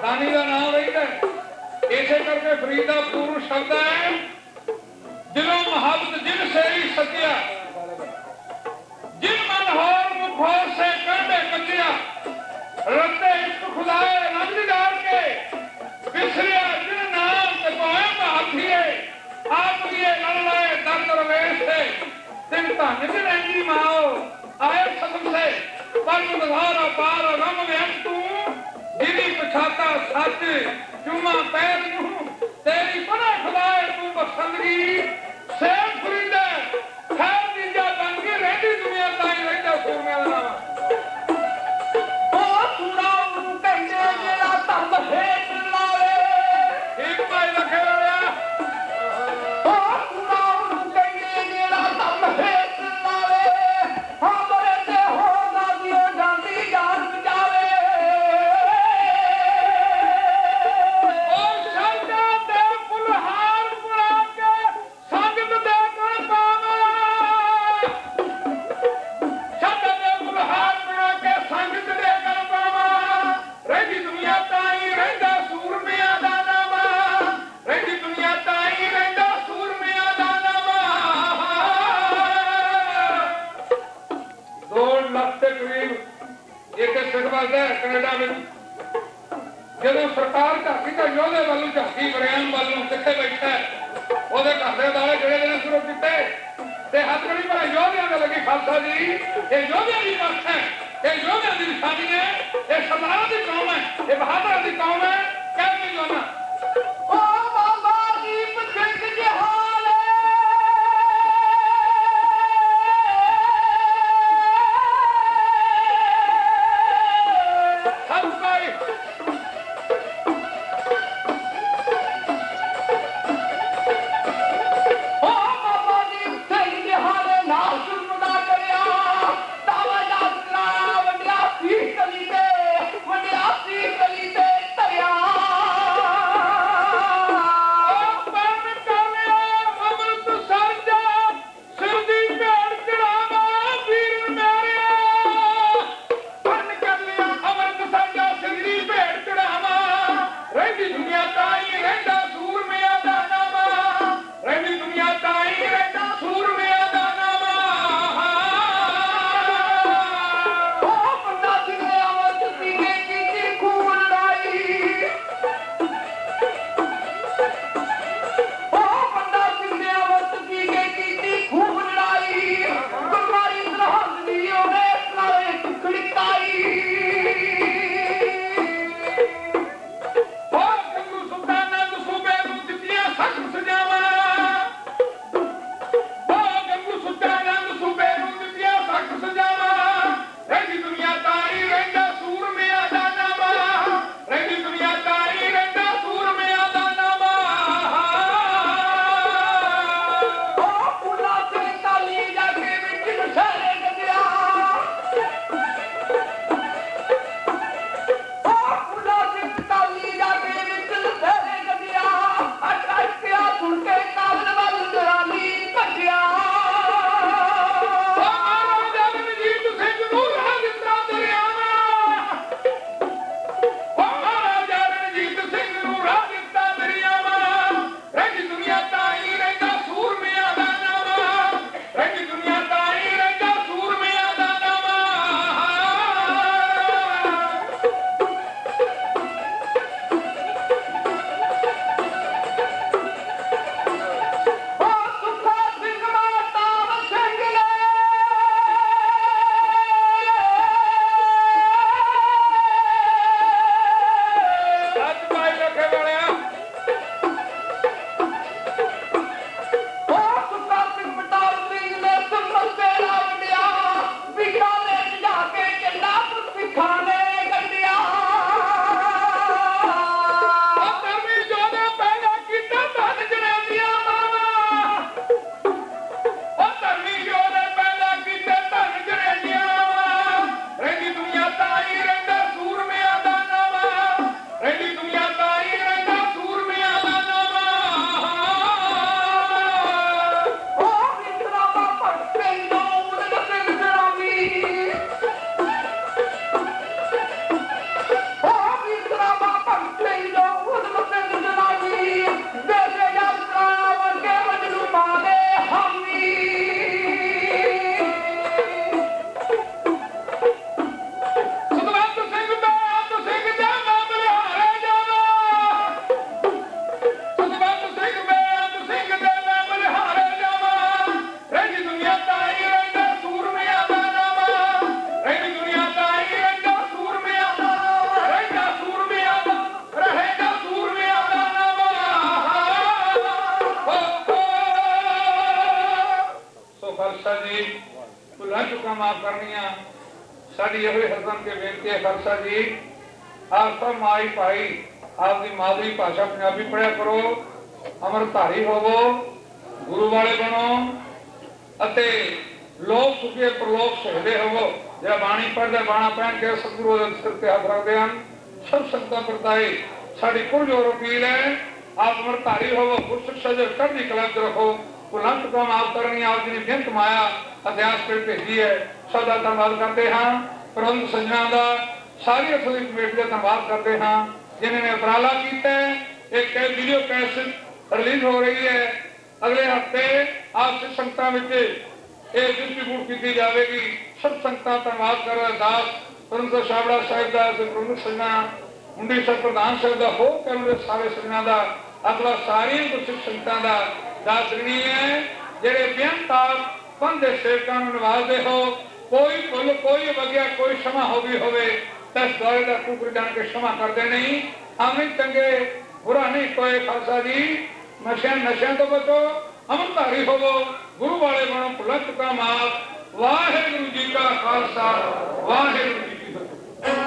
[SPEAKER 2] दानी का नाम रहीदा इसे करके फरीद का पूर्व शब्द है दिलों मोहब्बत जिन से ही सतिया जिन मन होर मुखोर से कंडे कचिया रते इश्क खुदाए रंग डाल के बिसरिया जिन नाम ते कोए हाथिए आप लिए लड़ लाए दर्द रवेश से दिन धन च रही माओ आए सदम से पर मुदहारा पार रम व्यक्त तू दिली पछाता सच चुमा पैर नू तेरी पना खुदाए तू बसंदगी सेव फरीदा खैर दीजा बन के रहती दुनिया ताई रहता सूरमे दा नाम ओ सुना नू कहंदे जेड़ा धर्म हेठ लावे एक भाई लखे होया ओ सुना नू कहंदे जेड़ा धर्म हेठ लावे हां बरे ते हो ना दियो जांदी जान बचावे कनेडा में जो सरकार झांकी तो योधे वालों झांकी बरियाम वालों कितने बैठा है वो घर के दाले जेड़े दिन शुरू किए हाथ नहीं पर योधिया का लगी खालसा जी ये योधिया की पक्ष है ये योधिया की निशानी है ये सरदारों की कौम है ये बहादुर की कौम है क्या नहीं होना खालसा जी भुलां चुका माफ करनिया साडी यही हरदम के बेनती है खालसा जी आप सब माई भाई आपकी मादरी भाषा पंजाबी पढ़िया करो अमरधारी होवो गुरु वाले बनो अते लोक सुखी प्रलोक सुखदे होवो ਜਿਹੜਾ ਬਾਣੀ ਪੜ੍ਹਦਾ ਬਾਣਾ ਪਹਿਨ ਕੇ ਸਤਿਗੁਰੂ ਦੇ ਸਿਰ ਤੇ ਹੱਥ ਰੱਖਦੇ ਹਨ ਸਭ ਸੰਗਤਾਂ ਪ੍ਰਤਾਏ ਸਾਡੀ ਪੁਰਜੋਰ ਅਪੀਲ ਹੈ ਆਪ ਅਮਰਧਾਰੀ ਹੋਵੋ ਗੁਰਸਿੱਖ ਸਜਰ ਚੜ੍ਹਦੀ ਕਲਾ ਚ ਰੱਖੋ ਭੁੱਲਾਂ ਚੁੱਕਾਂ ਮਾਫ ਕਰਨੀ ਆਪ ਜੀ ਨੇ ਬੇਨਤ ਮਾਇਆ ਅਧਿਆਸ ਤੇ ਭੇਜੀ ਹੈ ਸਭ ਦਾ ਧੰਨਵਾਦ ਕਰਦੇ ਹਾਂ ਪ੍ਰਬੰਧ ਸੰਜਣਾ ਦਾ ਸਾਰੀ ਅਸਲੀ ਕਮੇਟੀ ਦਾ ਧੰਨਵਾਦ ਕਰਦੇ ਹਾਂ ਜਿਨ੍ਹਾਂ ਨੇ ਉਪਰਾਲਾ ਕੀਤਾ ਇੱਕ ਵੀਡੀਓ ਕੈਸਟ ਰਿਲੀਜ਼ ਹੋ ਰਹੀ ਹੈ ਅਗਲੇ ਹਫਤੇ ਆਪ ਸਿੱਖ ਸੰਗਤਾਂ ਵਿੱਚ ਇਹ ਡਿਸਟ੍ਰੀਬਿਊਟ ਕੀਤੀ ਜਾਵੇਗੀ ਸਭ ਸੰਗਤਾਂ ਧੰਨਵਾਦ ਕਰ ਅਰਦਾਸ ਪਰਮਤਰ ਛਾਬੜਾ ਸਾਹਿਬ ਦਾ ਪ੍ਰਮੁੱਖ ਸਜਣਾ ਮੁੰਡੀ ਸਾਹਿਬ ਪ੍ਰਧਾਨ ਸਾਹਿਬ ਦਾ ਹੋ ਕਰਨ ਦੇ ਸਾਰੇ ਸਜਣਾ ਦਾ ਅਗਲਾ ਸਾਰੀਆਂ ਗੁਰਸਿੱਖ ਸੰਗਤਾਂ ਦਾ ਦਾਸ ਦੇਣੀ ਹੈ ਜਿਹੜੇ ਬੇਅੰਤਾਰ ਬੰਦੇ ਸੇਵਕਾਂ ਨੂੰ ਨਿਵਾਜਦੇ ਹੋ ਕੋਈ ਭੁੱਲ ਕੋਈ ਵਗਿਆ ਕੋਈ क्षमा ਹੋ ਗਈ ਹੋਵੇ ਤਾਂ ਦੁਆਰੇ ਦਾ ਕੁਕਰ ਜਾਣ ਕੇ क्षमा ਕਰਦੇ ਨਹੀਂ ਹਮੇ ਚੰਗੇ ਬੁਰਾ ਨਹੀਂ ਕੋਈ ਖਾਲਸਾ ਜੀ ਨਸ਼ਿਆਂ ਤੋਂ ਬਚੋ ਅਮਰਧਾਰੀ ਹੋਵੋ ਗੁਰੂ ਵਾਲੇ ਬਣੋ ਭੁੱਲਾਂ ਚੁੱਕਾਂ ਮਾਫ ਵਾਹਿਗੁਰੂ ਜੀ ਕਾ ਖਾਲਸਾ ਵਾਹਿਗੁਰੂ ਜੀ ਕੀ ਫਤਿਹ।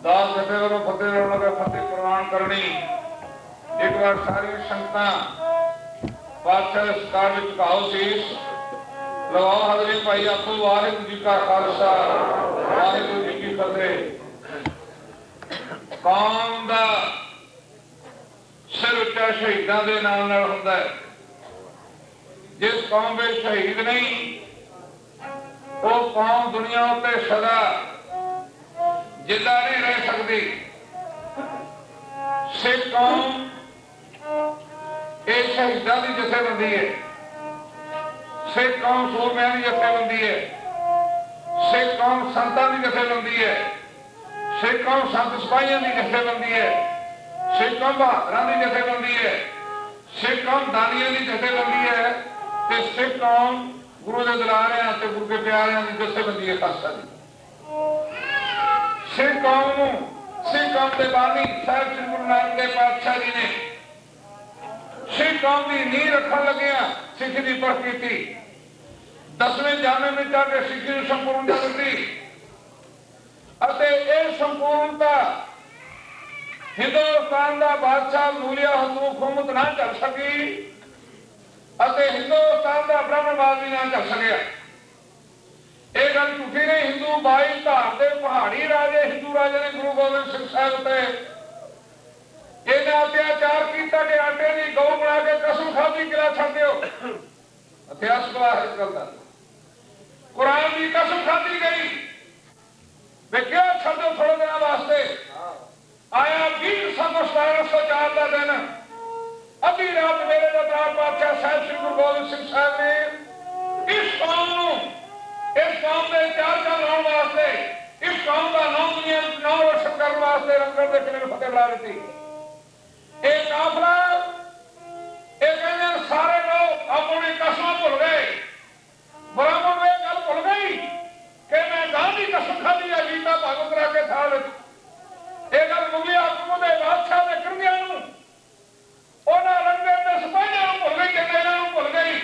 [SPEAKER 2] दास जथे वालों फतेह लगा फतेह प्रवान करनी। एक बार सारी संगतां पातशाह सरकार विच कहाओ शीश लगाओ हाजरी भाई आपू वाहिगुरू जी का खालसा वाहिगुरू जी की फतेह। कौम दा सिर उच्चा शहीदां दे नाम नाल हुंदा है। जिस कौम में शहीद नहीं वो कौम दुनिया उत्ते सदा जिंदा नहीं रह सकती। सिख कौम ये शहीदां की जथेबंदी है। सिख कौम सूरमियां की जथेबंदी है। सिख कौम संतां की जथेबंदी है। सिख कौम संत सिपाहियों की जथेबंदी है। सिख कौम बहादुरां की जथेबंदी है। सिख कौम दानियां की जथेबंदी है। ते सिख कौम गुरु के दुलारियां ते गुरु के प्यारियां की जथेबंदी है खालसा दी। सिख कौम के बानी साहिब श्री गुरु नानक देव पातशाह जी ने सिख कौम की नींह रखन लगिया सिख की परख की। 10वें जामे में जाके सिखी को संपूर्णता दी। संपूर्णता हिंदुस्तान का बादशाह मूलिया हंदू हुकूमत ना चल सकी। हिंदुस्तान का ब्राह्मणवाद भी ना चल सकया। यह गल झूठी नहीं। हिंदू 22 धार के पहाड़ी राजे हिंदू राजे ने गुरु गोबिंद सिंह साहब ते इन्हें अत्याचार किया कि आटे की गौ बना के कसम खाधी किला छड़ दो। इतिहास गवाह इस गल का। कुरान की कसम खाधी गई वे क्या छड़ दो थोड़े दिन वास्ते। आया 20 दिसंबर 1704 का दिन अभी रात मेरे दरबार पातशाह साहिब श्री गुरु गोबिंद सिंह साहब ने इस कौम के चार चांद लाने वास्ते इस कौम का नाम दुनिया नाम रोशन करने वास्ते रंगड़ के किले फतेह बुला दी। एक काफला सारे लोग अपनी कसम भुल गए। ब्राह्मण में गल भुल गई कि मैं गांधी कसम खाधी है गीता भागवत रा के थाल। यह गल मुगलिया हुकूमत के बादशाह के करनिया रंगे के सिपाहियों भुल गई कि भुल गई।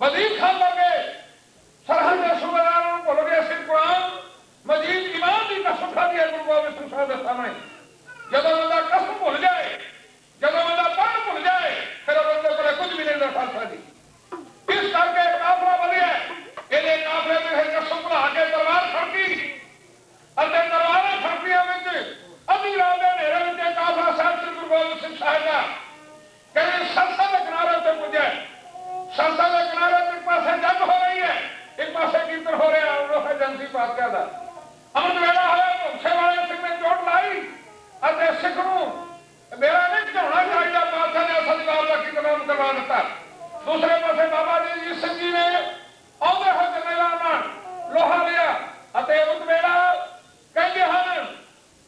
[SPEAKER 2] वजीर खान लगे सरहद के सूबेदार भुल गए। सिख कुरान मजीद ईमान की कसम खाधी है गुरु गोबिंद सिंह साहब के सामने। जब बंदा कसम भुल जाए जब बंदा पढ़ भुल जाए फिर बंदे को कुछ भी नहीं दे खालसा जी। इस करके काफला बलिया ये काफले में कसम भुला के दरबार खड़की दरबार खड़किया अभी रात नेरे में काफला साहब श्री गुरु गोबिंद सिंह साहब का कहीं सरसा के किनारे से पुजे। सरसा के किनारे एक पास जंग हो रही है एक पास कीर्तन हो रहा है। जनसी पातशाह का अमृत वेला होया भूसे वाले सिंह ने चोट लाई सिख मेरा नहीं चढ़ना चाहिए। पातशाह ने सतकार का कीर्तन करवा दिता। दूसरे पासे बाबा जी सिंह जी ने आते हो जनेला लोहा लिया उस वेला कहते हैं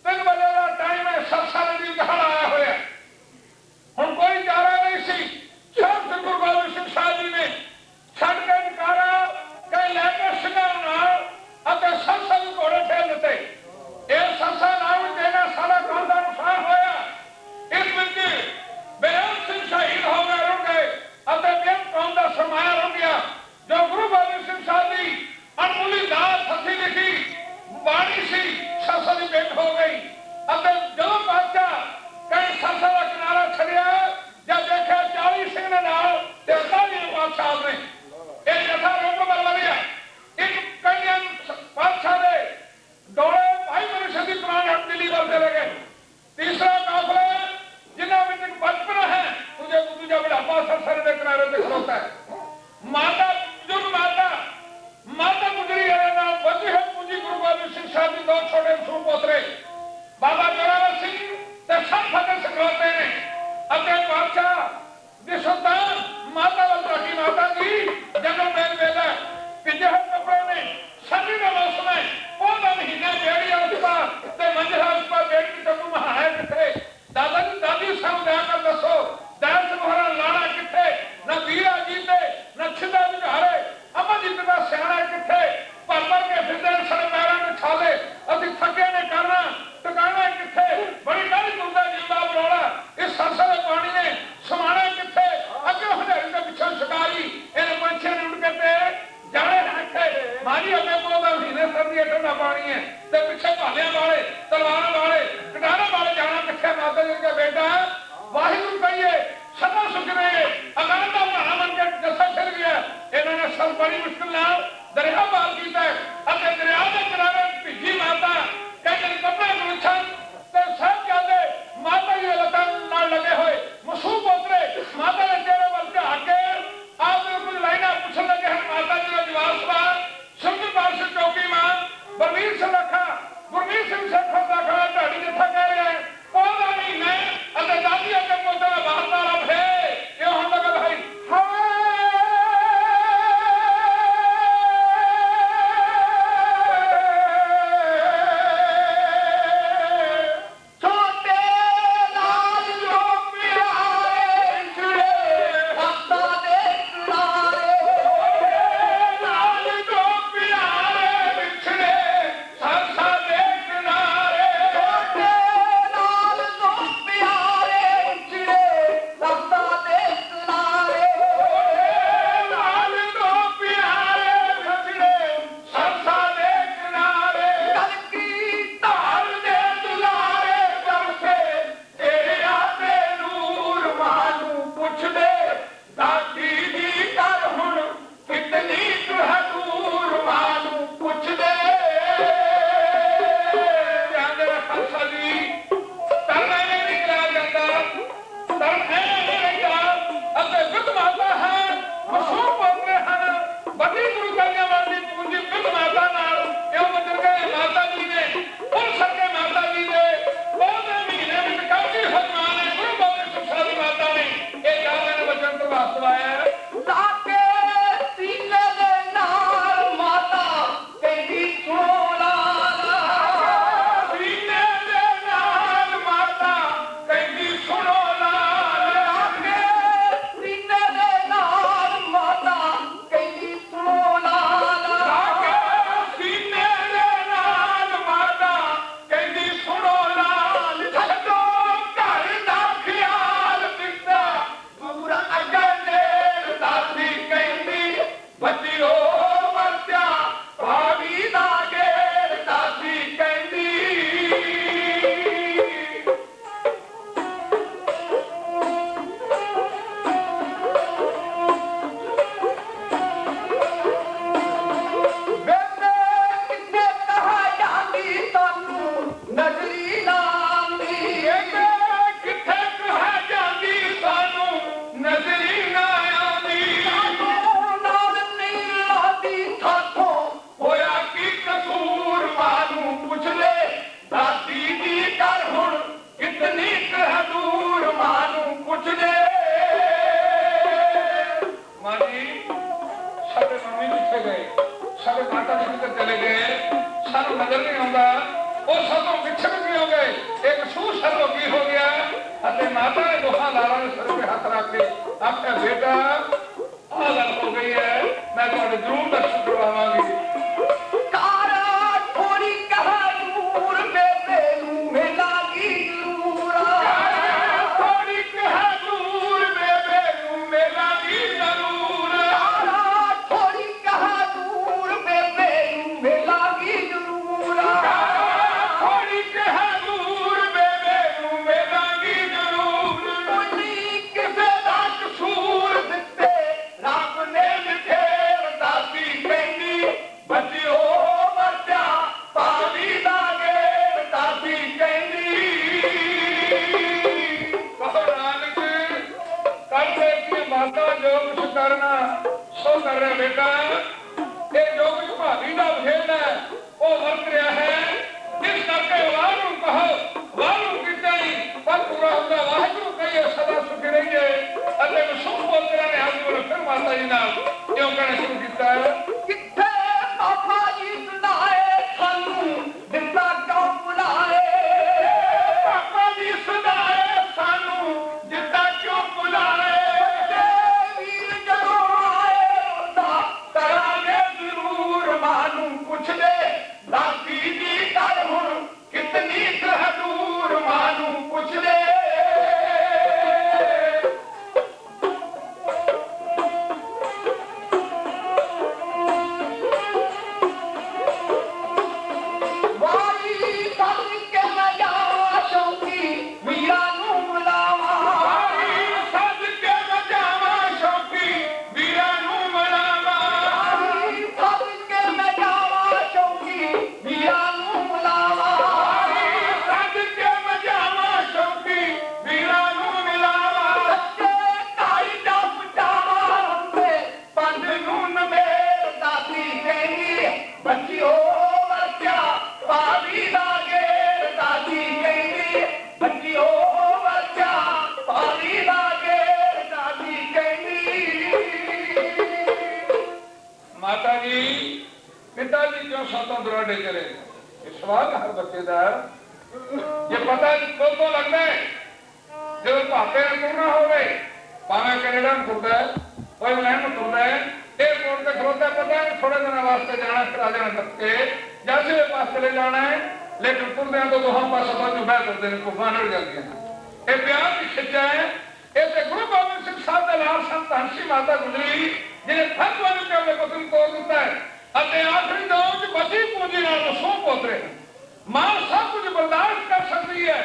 [SPEAKER 2] 3 बजे का टाइम है। सरसा नदी दहाड़ आया हुआ हम कोई चारा नहीं सी। साहब श्री गुरु गोबिंद सिंह साहब जी ने छड़ के निकारा कहीं लैके सिंह सरसा भी घोड़े ठेल दिते। यह सरसा नाम देना सारा कौम का नुकसान होया। इस विच बेअंत सिंह शहीद हो गए रुक गए बेअंत कौम का सरमाया रुक गया। जो गुरु गोबिंद सिंह साहब की अनमोली दास हथी लिखी बाणी सी सरसा की भेंट हो गई। जो बादशाह कहीं सरसा का किनारा छड़िया जब देखा 40 सिंह ने नाल ते 40 बादशाह ने यह जथा रोक बल लिया। एक कई बादशाह ने दौड़े भाई मेरे सदी पुराने दिल्ली वाल चले गए। तीसरा काफला जिन्हों में एक बचपन है तुझे तुझे बुढ़ापा सरसर के किनारे पे खड़ोता है। माता बुजुर्ग माता गुजरी है नाम बची है पूंजी गुरु गोबिंद सिंह साहब जी 2 छोटे सूर पोतरे बाबा जोरावर सिंह ते सब फतेह सिखलाते हैं। बादशाह सुल्तान माता की माता जी जन्म मेल मेला पिजे कपड़े ने सर्दी का मौसम है महीने बेड़ी उस पर मंजिल उस पर बेटी चकू महाना किथे दादा जी दादी सब जाकर दसो दस मोहरा लाना किथे न वीरा जीते न छिदा बिहारे अम्मा जी पिता सियाना किथे पर के फिरदे सड़े पैरों में छाले अभी थके ने करना टकाना किथे बड़ी गल तुंदा जिंदा बरोड़ा इस सरसा के पानी ने समाना किथे अगे हजारी के पिछे शिकारी इन पंछियों ने उड़ के जाने रखे मारी अगे को महीने सर्दी ठंडा पानी है ते पिछे भालियां वाले तलवारां वाले कटारा वाले जाना किथे माता जी के बेटा वाहिगुरू कहिए सदा सुख रहे अकाल का महा बन के जसा चल गया इन्होंने सब बड़ी मुश्किल नाल दरिया पार किया अते दरिया के किनारे भिजी माता कहते कपड़े गुलछन ते सब जाते माता जी लतां नाल लगे हुए मसूब उतरे माता ने चेहरे वाल झाड़ के आपने कुछ लाइना पूछने लगे हैं माता जी का जवाब सवाल सुंदर पार्षद चौकी मां बलवीर सिंह रखा गुरमीत सिंह सेठों का खड़ा ढाडी जिथा कह रहे हैं पौधा नहीं मैं अगर दादी अगर पोते में बाहर वाला है क्यों हम लगा भाई छड्डे चले ये सवाल हर बच्चे का ये पता तो लगता है जो भापे ने तुरना होवे भावे कैनेडा में तुरदा है कोई इंग्लैंड में तुरदा है एयरपोर्ट पे खलोता पता है थोड़े दिन वास्ते जाना फिर आ जाना टपके जैसे वे पास चले जाना है लेकिन तुरदे तो दोहां पास जो बह करते हैं कुफा नड़ जाती हैं ये प्यार की खिंचा है ये गुरु गोबिंद सिंह साहब के लाल संत हंसी माता गुजरी जिन्हें थक वाले के अपने पुत्र तोड़ दिता है अपने आखिरी दौर में बची पूंजी नाल सौ पोतरे मां सब कुछ बर्दाश्त कर सकती है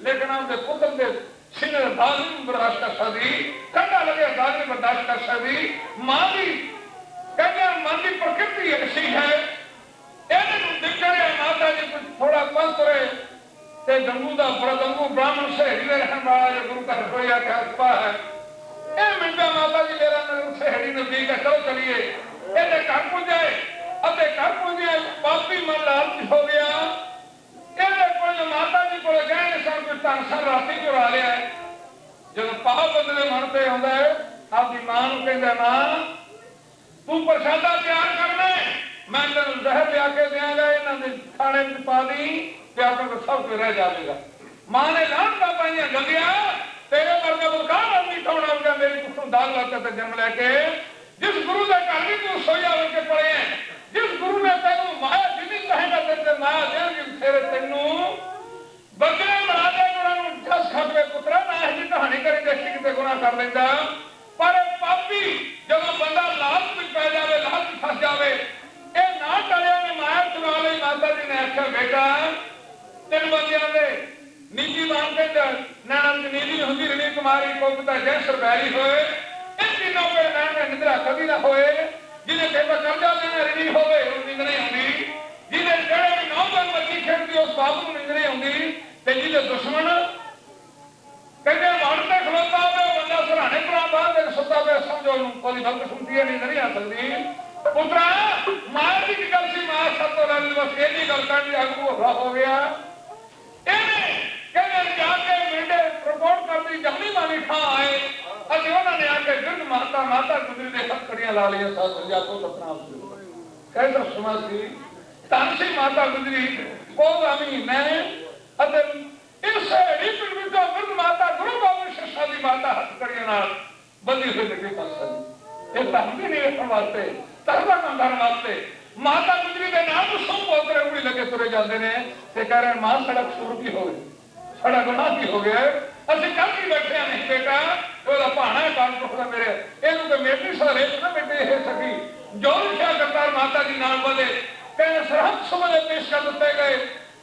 [SPEAKER 2] लेकिन अपने पुत्र के सीने दाल नहीं बर्दाश्त कर सकती कंधा लगे दाल नहीं बर्दाश्त कर सकती मां की कहते मन की प्रकृति ऐसी है माता जी थोड़ा पल तुरे ते गंगू का प्रगंगू ब्राह्मण सहेड़ी में रहने वाला जो गुरु का रसोईया का हस्पा है ये मिलता माता जी मेरा सहेड़ी नजदीक है चलो चलिए ये घर पुजे अब घर पुजे पापी मन लालच हो गया ये माता जी को गए सन कोई धन सन राती चुरा लिया जो पाप बदले मन पे आता है आपकी मां कहता मां तू प्रसादा तैयार करना मैं तेन जहर लिया के देंगा इन्होंने खाने में पा दी तो सब कुछ रह जाएगा मां ने लानता पाइया गलिया तेरे वर्गा बलकार आदमी कौन आऊंगा मेरी कुछ दाग लाकर जन्म लेके जिस गुरु के घर भी तू सोया होके पड़े हैं जिस गुरु ने तेन माया जिनी कहेगा तेरे माया देगी तेरे तेनू बकरे बना दे जस खट के पुत्रा ना ऐसी कहानी करी देखी कितने गुना कर लेंदा पर पापी जब बंदा लालच में पै जाए लालच फस जाए ये ना टलिया ने माया चुरा ली माता जी ने आख्या बेटा तीन बंदियां ने नीली बाण के नैन नीली होंगी रणीर कुमारी कोपता जय सरबैरी होए इन तीनों पे नैन में निद्रा कभी ना होए जिन्हें पेपर कर्जा लेना ऋणी होवे नींद नहीं आती जिन्हें जड़े भी नौजवान बच्ची खेलती उस बाप को नींद नहीं आती ते जिन्हें दुश्मन कहते वड़ते खलोता हो बंदा सराहने पर बाहर सुता पे समझो कोई गलत सुनती है नींद नहीं आ सकती पुत्रा मां की गल सी मां सब तो लग बस ये गल कर अगू हो गया जाके मेरे रिपोर्ट करती जमनी मानी खा आए अभी उन्होंने आके गिरद माता माता गुजरी ने हथकड़ियां ला लिया साथ को अपना कैसा समाज थी तानसी माता गुजरी को अमी मैं इस गिरद माता गुरु गोबिंद सिंह साहब की माता हथकड़ियां नाल बंदी हुई निकली पासा ये धर्म भी नहीं रखने वास्ते धर्म करने वास्ते माता गुजरी के नाम तो सौ पोतरे उड़ी लगे तुरे जाते हैं ते कह रहे मां साडा कसूर की होवे साडा गुनाह की हो गया असि कल की बैठे नहीं बेटा ओदा भाणा काल टुकड़ा मेरे एनु ते मेरी सारे ना बेटे है सकी जो लिखा करतार माता जी नाल बदे कहे सरहद सुबह पेश कर दिते गए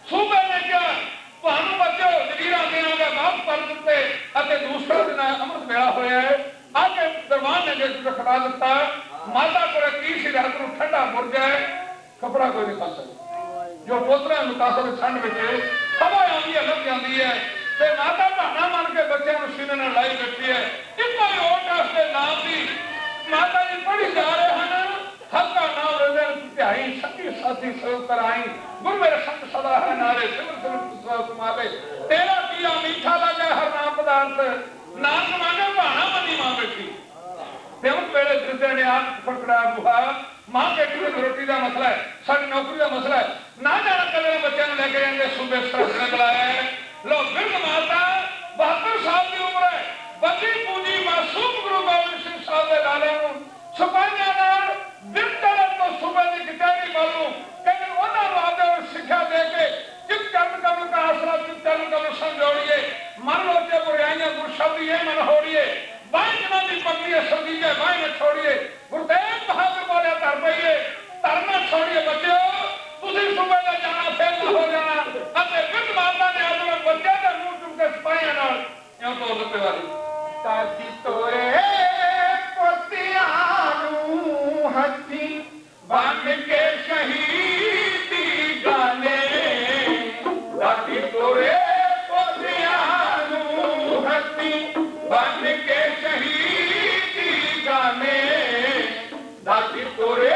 [SPEAKER 2] सूबे ने क्या ਤੁਹਾਨੂੰ ਬੱਚੋ ਜਗੀਰਾਂ ਦੇਵਾਂਗਾ ਮਾਫ ਕਰ ਦਿੱਤੇ ਅਤੇ ਦੂਸਰਾ ਦਿਨ ਅਮਰਤ ਮੇਲਾ ਹੋਇਆ ਹੈ आगे दरबार ने जो खड़ा दिता माता को की सी रात को ठंडा बुर्ज है कपड़ा कोई नहीं खा सकता जो पोतरा मुकासर ठंड में हवा आती है लग जाती है ते माता भाना मन के बच्चों को सीने ने लाई बैठी है इतना ही ओट उसके नाम की माता जी पढ़ी जा रहे हैं हल्का नाम रहे ध्याई सती साथी सहयोग कराई गुरु मेरे संत सदा है नारे सिमर सिमर कुमारे तेरा किया मीठा लगे हर नाम पदार्थ नाम मांगे भाना मनी मां बैठी उस वेले दृश्य ने आप पकड़ा बुहा मां बेटी की रोटी का मसला है सारी नौकरी का मसला है ना जाना कदे बच्चों ने लेके जाएंगे सूबे सरहद लाया है लो बिरध माता 72 साल की उम्र है बची पूंजी मासूम गुरु गोबिंद सिंह साहब के लाले सिपाहियों नाल दिन तड़न तो सूबे की कचहरी मालूम कहते उन्होंने आदे शिक्षा दे के चित कर्म कमल का आसरा चित कर्म कमल समझोड़िए मन लोचे बुराइयां गुरु शब्द ये मन होड़िए बाई जना की पगड़ी सदीजे बाई न छोड़िए गुरुदेव बहादुर बोले धर पाइए धरना छोड़िए बच्चों तुझे सुबह का जाना फेल ना हो जाना अते बिरध माता ने अपने बच्चे का मुंह चुम के सिपाहियों नाल यूं तो लगते वाली ताजी तोरे पोतियां नू हथी बांध के शहीदी गाने ताजी तोरे पोतियां नू हथी बांध के शहीदी गाने ताजी तोरे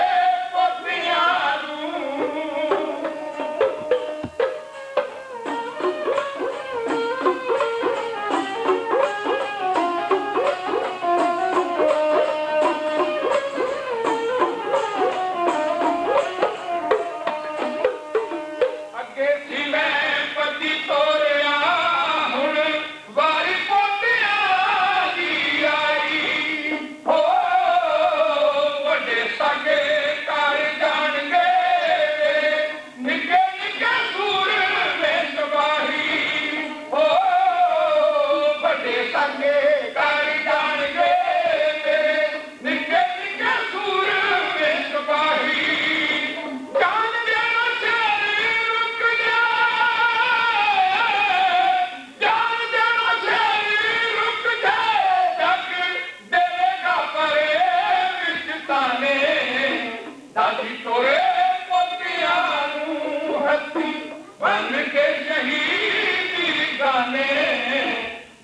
[SPEAKER 2] के शहीदी गाने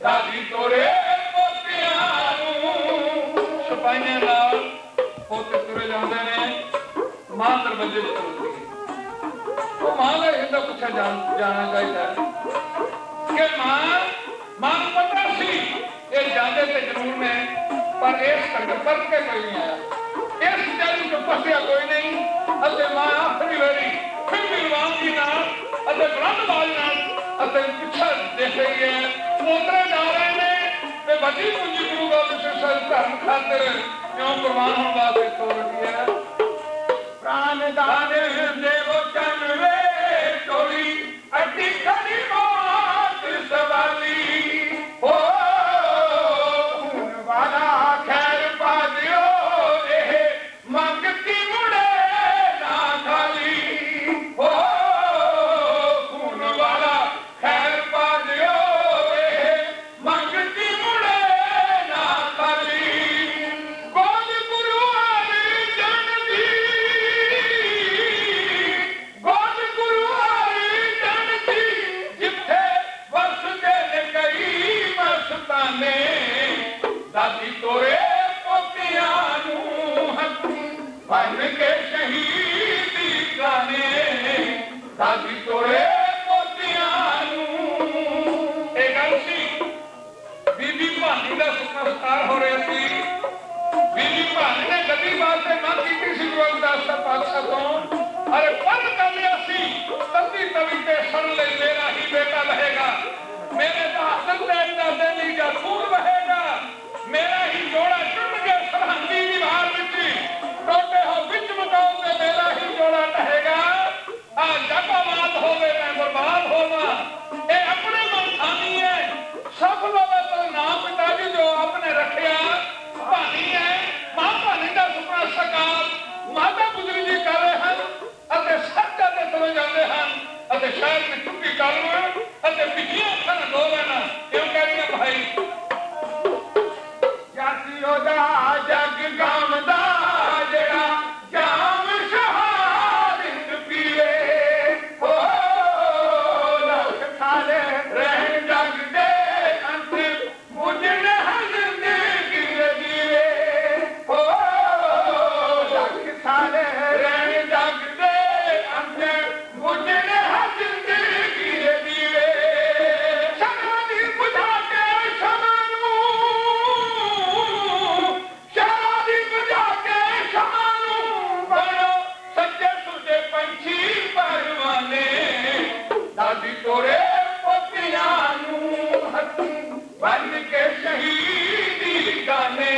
[SPEAKER 2] दादी तोरे पोतियां नूं सिपाहियां नाल पोते तुरे जांदे ने मां दरवाजे ते खड़ोती है। वो मां का हिंदा पूछा जाना चाहिए कि मां नूं पता सी ये जाते ते जरूर ने पर इस तक पर के कोई नहीं आया इस जल को फसिया कोई नहीं अते मां आखिरी वारी फिर भी रवानगी नाल अते बुलंद आवाज नाल अते पिछा देख रही है पोतरे जा रहे ने ते बड़ी पूंजी गुरु गोबिंद सिंह साहिब धर्म खातिर क्यों कुर्बान होने वास्ते तोड़ रही है प्राण दान देव चन वे टोली अड्डी खड़ी मौत सवाली हो वाला खैर पा दियो ए मंगती मुड़े ना खाली हो खून वाला खैर पा दियो ए मंगती मुड़े ना खाली गोद गुरु हरि जन दी गोद गुरु हरि जन दी जिथे वस दे कई मस्ताने दादी तोरे पोतियां नूं हत्थी बन के शहीदी गाने दादी तोरे पोतियां नूं ये गल सी बीबी भानी का संस्कार हो रहा सी बीबी भानी ने गद्दी वास्ते मंग की सी गुरु रविदास पातशाह तो अरे पद कर लिया सी तंदी तवी पे सड़ ले मेरा ही बेटा रहेगा मेरे बहादुर तेज दादे ली जा खून बहेगा मेरा ही जोड़ा चुन के सरहंदी दीवार विच टोटे हो विच मकाओ ते मेरा ही जोड़ा रहेगा आ जगबाद होवे मैं बर्बाद होवा ये अपने मन ठानी है सफल होवे तो नाम पिताजी जो आपने रखिया भानी है मां भानी का सुपना सकार माता गुजरी जी कर रहे हैं अते सच्चा ते चले जाते हैं अते शहर में चुप्पी कर लो अते पिछियां खन लो लेना क्यों कह रही है भाई जग गामदा जड़ा जाम शहादत पीवे हो लख थाले रहन जग दे अंत मुझन जिंदगी जीवे हो लख थाले रहन जग दे अंत मुझन जिंदगी जीवे शराबी बुझा के शमानू शराबी बुझा के शमानू बनो सच्चे सुचे पंछी परवाने दादी तोरे पोतियां नूं हत्थी बन के शहीदी गाने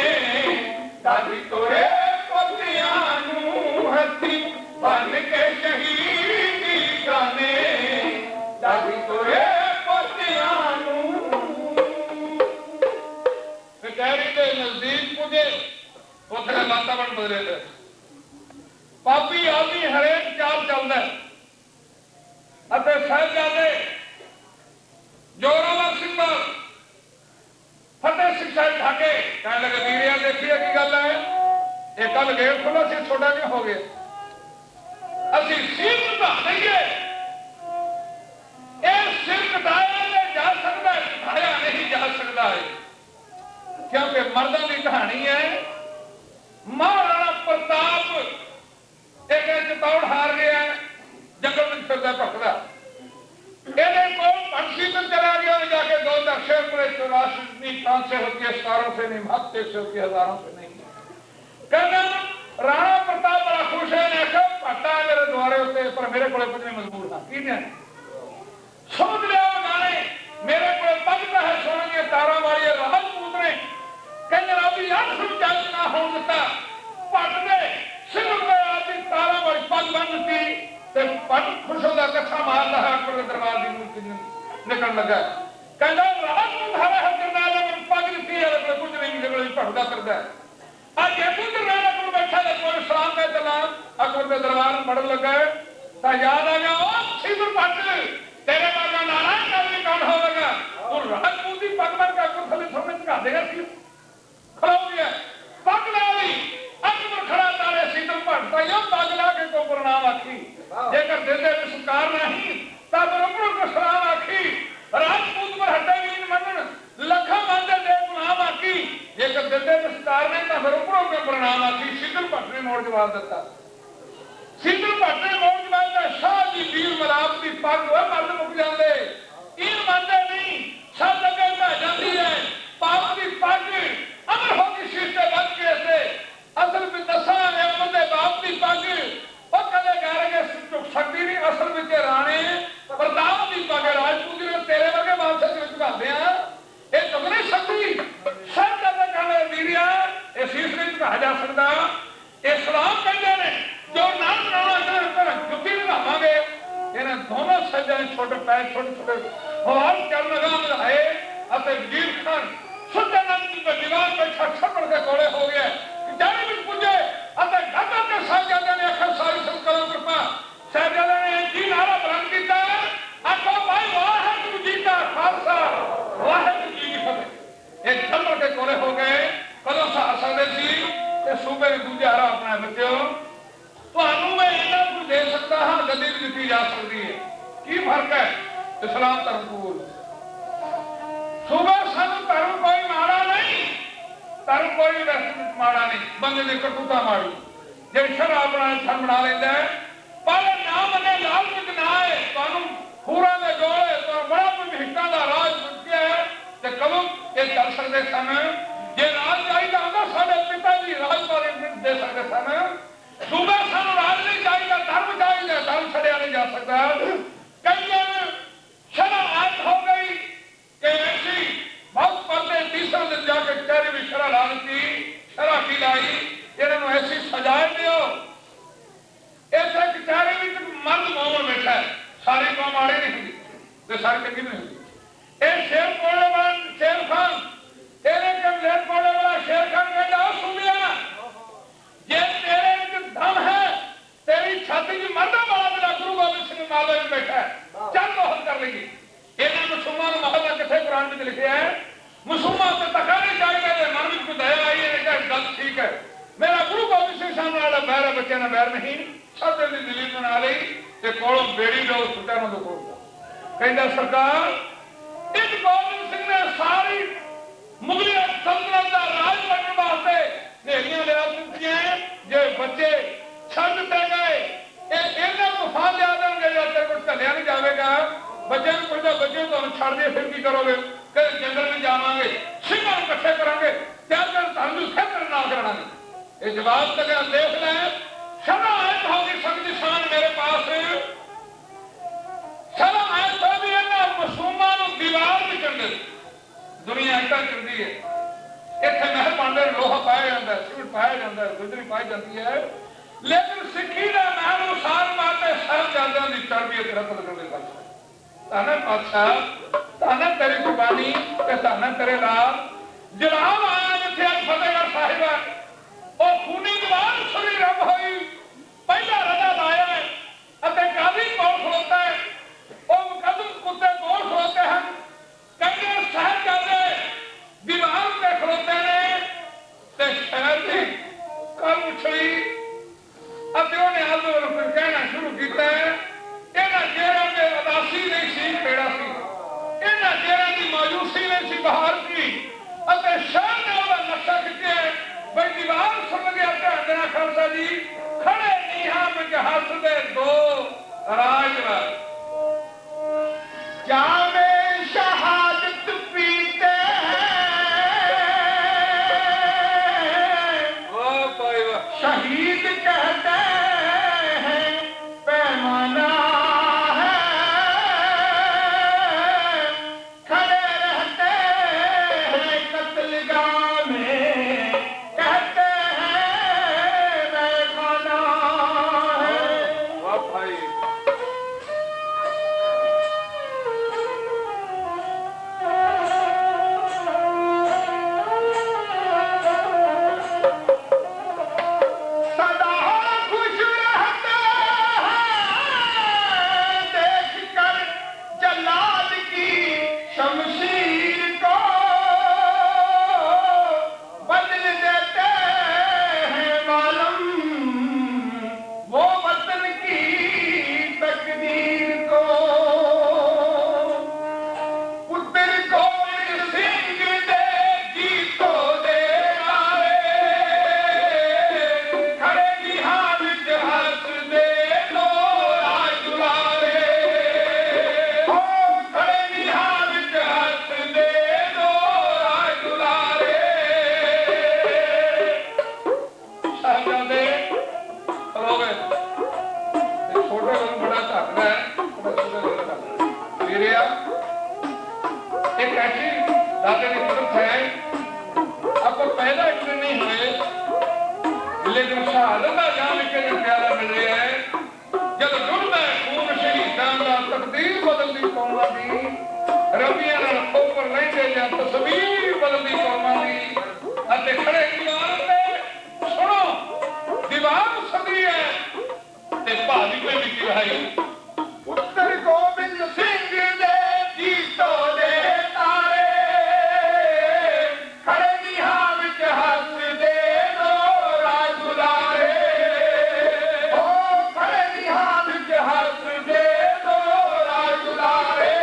[SPEAKER 2] दादी तोरे पोतियां नूं हत्थी बन के शहीदी गाने दादी तोरे पोतियां नूं कचहरी के नजदीक पुजे उथे वातावरण बदले पापी आदमी हरेक चाल चलता है साहबजादे जोरावर सिंह फतेह सिंह साहब ढाके कहने लगे वीरिया देखिए की गल है ये कल गेट खुला सी छोटा क्यों हो गया असी सिर घटा देंगे सिर घटाया नहीं जा सकता घटाया नहीं जा सकता है क्योंकि मर्दों की कहानी है महाराणा प्रताप एक चित्तौड़ हार गया जंगल में फिरता भटकदा पंछी में चला गया जाके दो दक्षिण राष्ट्र कौन से होती है 17 से नहीं महत्व से होती है हजारों से नहीं कहना राणा प्रताप बड़ा खुश है ने आखिया पट्टा मेरे द्वारे उत्ते पर मेरे को कुछ नहीं मजबूर था की ने समझ लिया गाने मेरे को पगता है सोने की तारा वाली राजपूत ने कहने अभी 840 ना हो दिता पट दे सिर में आदि तारा वाली पग बंदती ते पट खुश होदा कथा मार रहा अकबर के दरबार दी मूर्ति निकल लगा कहना राजपूत हरे हजरनाल में पग दी है कोई कुछ नहीं निकल पटदा करदा आज ये पुत्र राणा को बैठा है कोई सलाम का तलाम अकबर के दरबार में पड़न लगा ता याद आ गया ओ सिर पट तेरे बागा नारायण का भी कौन होगा तो राजपूत की पग बन का अकबर थले थोड़े चढ़ा देगा सी खड़ा हो गया पग लाई अकबर खड़ा तारे शीतल भट्ट यो पग ला के को प्रणाम आखी जेकर दिल दे संस्कार नहीं ता बरोबर मोड़ जवाब दिता। शीतल भट्ट ने मोड़ जवाब दिता, शाह जी वीर मलाप की पग वो मर्द मुक जाते ये मानते नहीं, सब जगह ढह जाती है पाप की पग अमर होगी शीशे बच के से असल में दसा बंदे बाप की पग वो कदे कह रहे चुक सकती नहीं, असल में राणे प्रताप की पग राजपूत ने तेरे वर्गे बादशाह झुकाते हैं ये चुक नहीं सकती। सब जगह कहने वीरिया ये शीश नहीं झुका जा सकता। इस्लाम कहते हैं जो नाम बनाना जुत्ती लगावांगे इन्हें दोनों सज्जन छोटे पैर छोटे छोटे हवाल कर लगाए वजीर खान सुल्तानंद की दीवार पे छप्पड़ के कोड़े हो गए जाने भी पूछे ढाका के साहबजादे ने आखिर सारी सब करो कृपा साहबजादे ने जी नारा बुलंद किया आखो भाई वाहिगुरू जी का खालसा वाहिगुरू जी की फतेह। एक छप्पड़ के कोड़े हो गए कदों सा सकते सी ते सूबे ने दूजे हारा अपना बच्चों ਤੁਹਾਨੂੰ मैं इन्ना कुछ दे सकता हाँ गद्दी भी दी जा सकती है की फर्क है इस्लाम धर्म कबूल सूबा सानू धर्म कोई माड़ा नहीं, धर्म कोई वैसे माड़ा नहीं, बंदे की करतूता माड़ी जो शरा अपना धर्म बना लेता है पर ना मने लाल कुछ ना है तुहानू खूरा दे जोड़े तो बड़ा कोई हिक्का का राज चुकिया है ते कदों ये चल सकते सन जे राज चाहिए होगा साडे पिता जी राज बारे दे सकते सन सूबा सानू राज नहीं चाहिए धर्म चाहिए धर्म छड़िया नहीं जा सकता। कई शरा आयत हो गई कि ऐसी बहुत पहले तीसरा दिन जाके कचहरी में शरा ला दी शरा की लाई इन्होंने ऐसी सजाए दो ऐसे कचहरी में मर्द मोहम्मद बैठा है सारी कौम आड़ी नहीं होंगी तो सारी चंगी नहीं होंगी ये शेर कोड़े वाला शेर खान तेरे कम लेट कोड़े वाला शेर खान कह जाओ सुन लिया ये तेरे दम है तेरी छाती की मर्दा वाला मेरा गुरु गोबिंद सिंह मालवे में बैठा है चल बहुत कर लेंगे इन्हें मुसलमान महला किथे कुरान में लिखे है मुसलमान से तकाने चाहिए मन में कोई दया आई है गल ठीक है मेरा गुरु गोबिंद सिंह सामने वाला बैर है बच्चे ने बैर नहीं सब दिल्ली दिल्ली बना ली ते कोलों बेड़ी लो छुट्टा ना दो कहता सरकार इस गोबिंद सिंह ने सारी मुगल सल्तनत का राज बनने वास्ते नेरियां लिया दित्तियां जो बच्चे छड़ दिते गए इन्हें तूफान लिया देंगे या तेरे को ढलिया नहीं जाएगा बच्चे को पूछा बच्चे तो छड़ दिए फिर की करोगे कहीं जंगल में जावांगे सिंह इकट्ठे करांगे क्या कर धर्म फिर तेरे नाल कराना ये जवाब तो देख लें सदा आयत होगी सबकी शान मेरे पास सदा आयत हो भी इन्हें मासूमां दीवार भी चढ़ दुनिया इतना चलती है इतने महल बनते लोहा पाया जाता है सीमेंट पाया जाता है गुजरी पाई जाती है लेकिन सिक्खी का महल उसार मारते साहबजादियों की तरबियत रतन करने का ताना पातशाह ताना तेरी कुर्बानी ते ताना तेरे लाल जलाल आया जिथे आज फतेहगढ़ साहिब है वो खूनी दीवार सुरी रब हुई पहला रजा लाया है काजी कौन खलोता है वो मुकदम कुत्ते कौन खलोते हैं कई साहबजादे दीवार पे खलोते ने ते शहर की कल उछली उन्हें आंदोलन फिर कहना शुरू किया इन्होंने जेरा में उदासी नहीं सी खेड़ा सी इन्होंने जेरा की मायूसी नहीं सी बहार की शहर ने वह नक्शा खिंचे भाई दीवार सुन गया ध्यान देना खालसा जी खड़े नहीं हाँ में हस दे दो राज क्या में शहादत पीते शहीद कहते हैं पैमाना है खड़े रहते हैं कत्लगाह में कहते हैं मैं खाना है। वाह भाई फिरिया एक ऐसी दादे की तरफ है आप पैदा इतने नहीं हुए लेकिन शहादत का जाम एक प्यारा मिल रहा है जब जुड़ता है खून शहीदां दा तकदीर बदलती कौमां दी रबियां नाल खोपर लैंदे जां तस्वीर बदलती कौमां दी अते खड़े दीवार ते सुनो दीवार सदी है ते भाजी पे भी रहाई उत्तर गोबिंद सिंह दे जीतो दे तारे खड़े निहां विच हस दे दो राजुलारे ओ खड़े निहां विच हस दे दो राजुलारे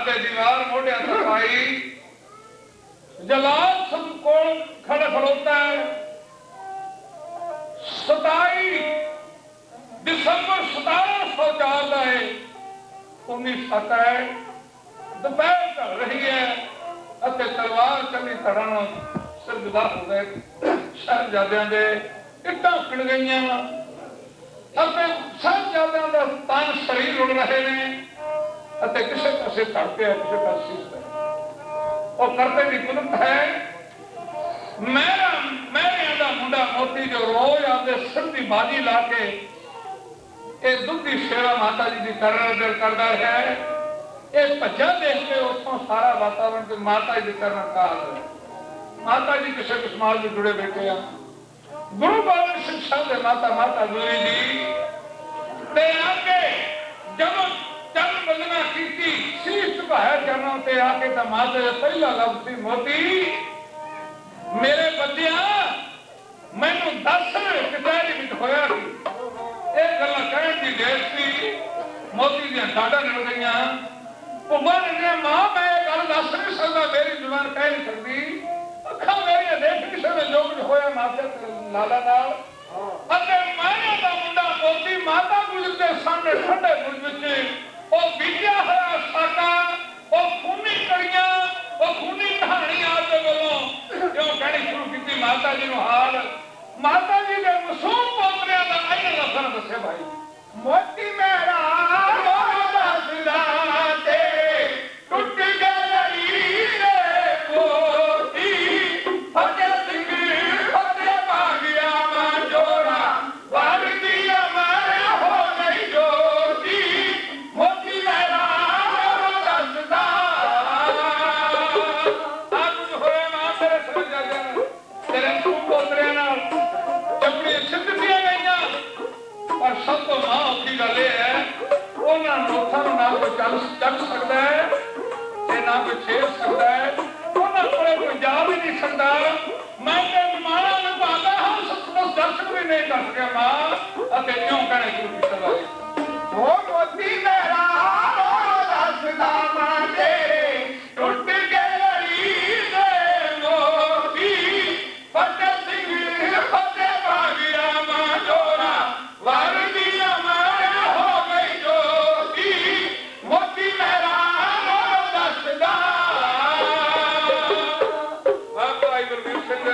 [SPEAKER 2] ਅਤੇ ਦੀਵਾਰ ਮੋਢਿਆਂ ਤੱਕ ਆਈ। ਜਲਾਲ ਸਭ ਕੋਲ ਖੜੋਤਾ ਹੈ। 27 ਦਸੰਬਰ 1704 ਦਾ ਹੈ। 1907 ਹੈ। ਦੁਪਹਿਰ ਢਲ ਰਹੀ ਹੈ ਅਤੇ ਤਲਵਾਰ ਚੰਗੀ ਧੜਾਂ ਨਾਲ ਸਿਰਜਦਾ ਹੋ ਗਏ। ਸਾਹਿਬਜ਼ਾਦਿਆਂ ਦੇ ਇੱਟਾਂ ਖਿੜ ਗਈਆਂ ਅਤੇ ਸਾਹਿਬਜ਼ਾਦਿਆਂ ਦਾ ਤਨ ਸਰੀਰ ਰੁੜ ਰਹੇ ਨੇ ਅਤੇ ਕਿਸੇ ਪਾਸੇ ਧੜ ਪਿਆ, ਕਿਸੇ ਪਾਸੇ ਉਹ ਕਰਤੇ ਦੀ ਕੁਦਰਤ ਹੈ। ਮਹਿਰਿਆਂ ਦਾ ਮੁੰਡਾ ਮੋਤੀ ਜੋ ਰੋਜ਼ ਆਪਦੇ ਸਿਰ ਦੀ ਬਾਜੀ ਲਾ ਕੇ ਇਹ ਦੁੱਧ ਦੀ ਸੇਵਾ ਮਾਤਾ ਜੀ ਦੀ ਕਰਨ ਕਰਦਾ ਹੈ। ਇਹ ਭੱਜਾ ਦੇਖ ਕੇ ਉੱਥੋਂ ਸਾਰਾ ਵਾਤਾਵਰਣ ਤੇ ਮਾਤਾ ਜੀ ਦੀ ਕਰਨ ਕਾਲ ਮਾਤਾ ਜੀ ਕਿਸੇ ਸਮਾਜ ਵਿੱਚ ਜੁੜੇ ਬੈਠੇ ਆ। ਗੁਰੂ ਗੋਬਿੰਦ ਸਿੰਘ ਸਾਹਿਬ ਦੇ ਮਾਤਾ ਗੁਜਰੀ ਜੀ ਤੇ ਆ ਕੇ ਜਦੋਂ ਚਰਨ ਵੰਦਨਾ ਕੀਤੀ, ਸੀਸ ਝੁਕਾਇਆ ਚਰਨਾਂ ਤੇ ਆ ਕੇ ਤਾਂ ਮਾਤਾ ਦਾ ਪਹਿਲਾ ਲਫ਼ਜ਼ ਸੀ, ਮੋਤੀ ਮੇਰੇ ਬੱਚਿਆਂ ਮੈਨੂੰ ਦੱਸ ਕਚਹਿਰੀ ਵਿੱਚ ਹੋਇਆ ਸੀ। ਇਹ ਗੱਲਾਂ ਕਹਿਣ ਦੀ ਦੇਰ ਸੀ। ਮੋਤੀ ਦੀਆਂ ਡਾਂਡਾਂ ਨਿਕਲ ਗਈਆਂ। ਭੁੱਬਾ ਨੇ ਕਿਹਾ, ਮਾਂ ਮੈਂ ਇਹ ਗੱਲ ਦੱਸ ਨਹੀਂ ਸਕਦਾ, ਮੇਰੀ ਜ਼ੁਬਾਨ ਕਹਿ ਨਹੀਂ ਸਕਦੀ। ਅੱਖਾਂ ਮੇਰੀਆਂ ਦੇਖ ਨਹੀਂ ਸਕਦੇ ਜੋ ਕੁਝ ਹੋਇਆ ਮਾਤਾ ਲਾਲਾ ਨਾਲ। ਅਤੇ ਮਾਇਆ ਦਾ ਮੁੰਡਾ ਮੋਤੀ ਮਾਤਾ ਗੁਜਰ ਦੇ ਸਾਹਮਣੇ ਠੰਡੇ ਬੁਰਜ ਵਿੱਚ ਉਹ ਬੀਜਿਆ ਹੋਇਆ ਸਾਡਾ, ਉਹ ਖੂਨੀ ਕੜੀਆਂ, ਉਹ ਖੂਨੀ ਕਹਾਣੀ ਆਪਦੇ ਵੱਲੋਂ ਕਿਉਂ ਕਹਿਣੀ ਸ਼ੁਰੂ ਕੀਤੀ ਮਾਤਾ ਜੀ ਨੂੰ ਹਾਲ। ਮਾਤਾ ਜੀ ਦੇ ਮਾਸੂਮ ਪੋਤਰਿਆਂ ਦਾ ਇਹਨਾਂ ਲਫ਼ਜ਼ਾਂ ਦੱਸਿਆ ਭਾਈ। ਮੋਤੀ ਮੇਰਾ ਦੱਸਦਾ ਤੇ ਟੁੱਟ ਗਈ ਰੇ ਮੋਤੀ, ਫਤਿਹ ਸਿੰਘ ਫਤਿਹ ਭਾਗਿਆ ਮਾਂ ਜੋੜਾ, ਵਰਦੀ ਅਮਰ ਹੋ ਗਈ ਜੋਤੀ। ਮੋਤੀ ਮੇਰਾ ਦੱਸਦਾ ਆ ਕੁਝ ਹੋਇਆ ਮਾਂ ਤੇਰੇ ਸਾਹਿਬਜ਼ਾਦਿਆਂ ਤੇਰੇ ਪੋਤਰਿਆਂ ਨਾਲ ਚੱਪੜੀਆਂ ਸਿੱਧੀਆਂ ਗਈਆਂ। ਪਰ ਸਭ ਤੋਂ ਮਾਂ ਔਖੀ ਗੱਲ ਇਹ ਹੈ, ਉਹਨਾਂ ਲੋਕਾਂ ਨੂੰ ਨਾ ਕੋਈ ਚੱਕ ਸਕਦਾ ਹੈ ਤੇ ਨਾ ਕੋਈ ਛੇੜ ਸਕਦਾ ਹੈ। ਉਹਨਾਂ ਕੋਲੇ ਕੋਈ ਜਾ ਵੀ ਨਹੀਂ ਸਕਦਾ। ਮੈਂ ਤੇ ਮਾਣਾ ਨੂੰ ਭਾਗਾ ਹਾਂ, ਸੱਚ ਦਰਸ਼ਨ ਵੀ ਨਹੀਂ ਕਰ ਸਕਿਆ ਮਾਂ। ਅਤੇ ਕਿਉਂ ਕਹਿਣਾ ਸ਼ੁਰੂ ਕੀਤਾ ਭਾਈ, ਉਹ ਮੋਤੀ ਮੇਰਾ ਦੱਸਦਾ ਮਾਂ ਤੇਰੇ ਟੁੱਟ ਗਈ ਰੇ ਮੋਤੀ, ਫਤਿਹ ਸਿੰਘ ਫਤਿਹ ਭਾਗਿਆ ਮਾਂ ਜੋੜਾ, ਵਰਦੀ ਅਮਰ ਹੋ ਗਈ ਜੋਤੀ। ਮੋਤੀ ਮੇਰਾ ਦੱਸਦਾ। ਭਾਈ ਗੁਰਬੀਰ ਸਿੰਘ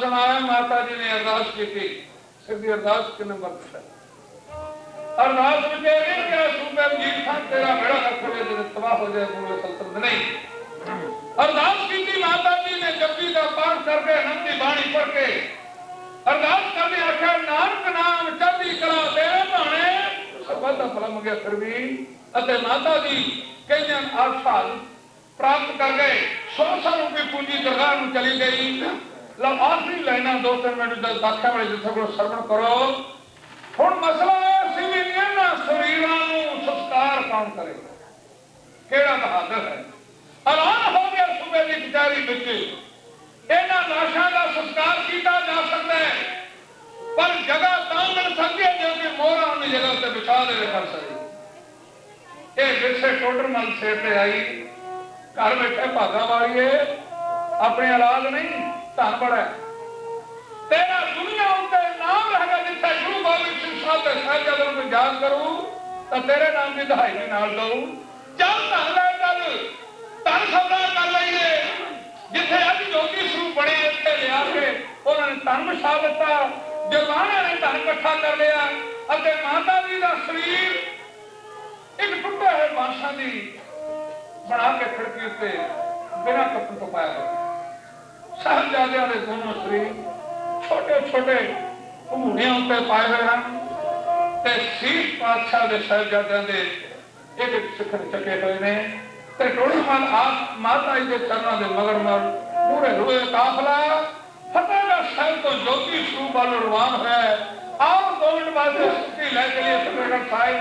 [SPEAKER 2] सुनाया माता जी ने अरदास की थी सिद्धि अरदास के नंबर पर अरदास में क्या सूबे जीत था तेरा बेड़ा रख ले तबाह हो जाए पूरे सल्तनत नहीं अरदास की थी माता जी ने जपजी का पाठ करके आनंद की बाणी पढ़ के अरदास करने आख्या नानक नाम चढ़दी कला तेरे भाणे सबद दा फल मंगया फिर भी अते माता जी कईयां आशाल प्राप्त कर गए 100 साल रूपी पूंजी दरगाह में चली गई लो आखिरी लाइना 2-3 मिनट जब दाखा वाले जिथे को श्रवण करो हुण मसला है सी भी इन्हां शरीरां नूं संस्कार कौन करे केड़ा बहादुर है ऐलान हो गया सूबे की कचहरी विच इन्हां लाशां दा संस्कार किया जा सकता है पर जगह तां मिल सकती है जो कि मोहरा उन्हीं जगह से बिछा दे कर सके ये विरसे टोडरमल सिर ते आई घर बैठे भागा वाली अपने औलाद नहीं धन बड़ा तेरा दुनिया उत्ते नाम रहेगा जिथे गुरु गोबिंद सिंह साहब के साहिबजादे को याद करूं तो तेरे नाम की दहाई भी नाल दऊं चल धन लै चल धन सौदा कर लईए जिथे अज जोगी स्वरूप बने इत्थे लिया के उन्होंने धन विछा दिता जवाना ने धन इकट्ठा कर लिया अते माता जी का शरीर एक टुटे हुए बांसा की बना के खिड़की उत्ते बिना कपड़ तो पाया साहिबजादियां दे दोनों शरीर छोटे छोटे घूड़ियां उत्ते पाए हुए हैं ते शीश पातशाह दे साहिबजादियां दे एक सिखर चके हुए ने ते टोडरमल आप माता जी के चरणों के मगर पूरे रुए काफला फतेहगढ़ साहिब तो ज्योति स्वरूप वालों रवान है आओ गोविंद वास्ते छुट्टी लेके लिए फतेहगढ़ साहिब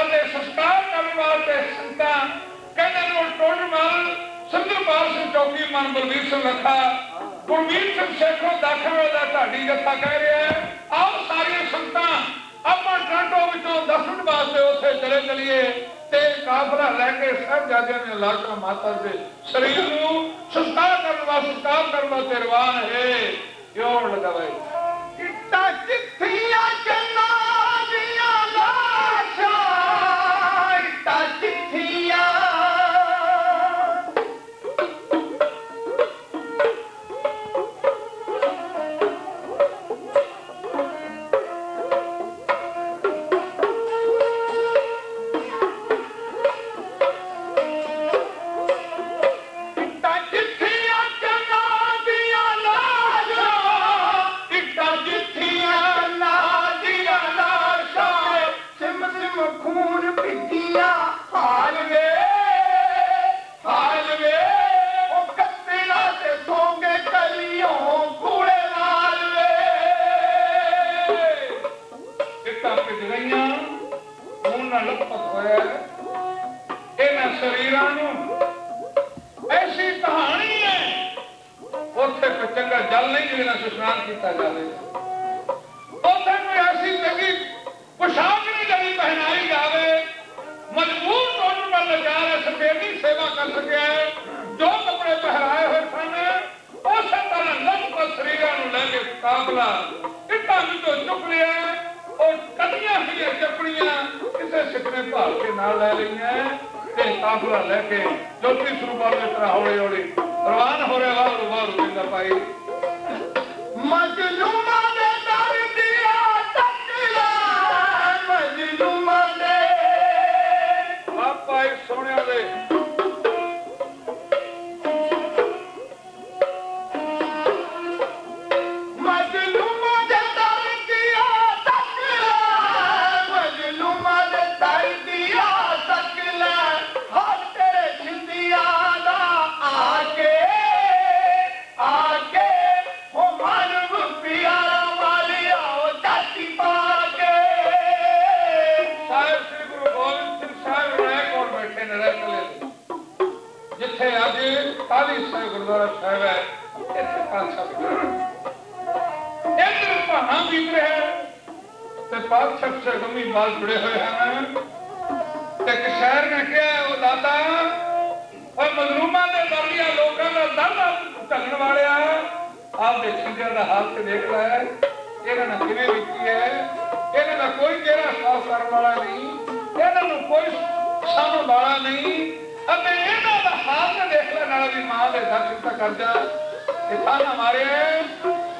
[SPEAKER 2] अते संस्कार करने वास्ते संता कहने को टोडरमल सिंधरपाल सिंह चौकी मन बलबीर सिंह रखा गुरमीत सिंह शेखों दाखा वाला ढाडी जत्था कह रहा है आओ सारिया संता अपना टोरंटो विचों 10 मिनट वास्ते उसे चले चलिए ते काफला लेके साहिबजादियां ने लाशा माता दे शरीर नूं संस्कार करने वास्ते रवान है योड़ लगावे इट्टा चिट्ठियां चन्ना दियां लाशा इट्टा चिट्ठियां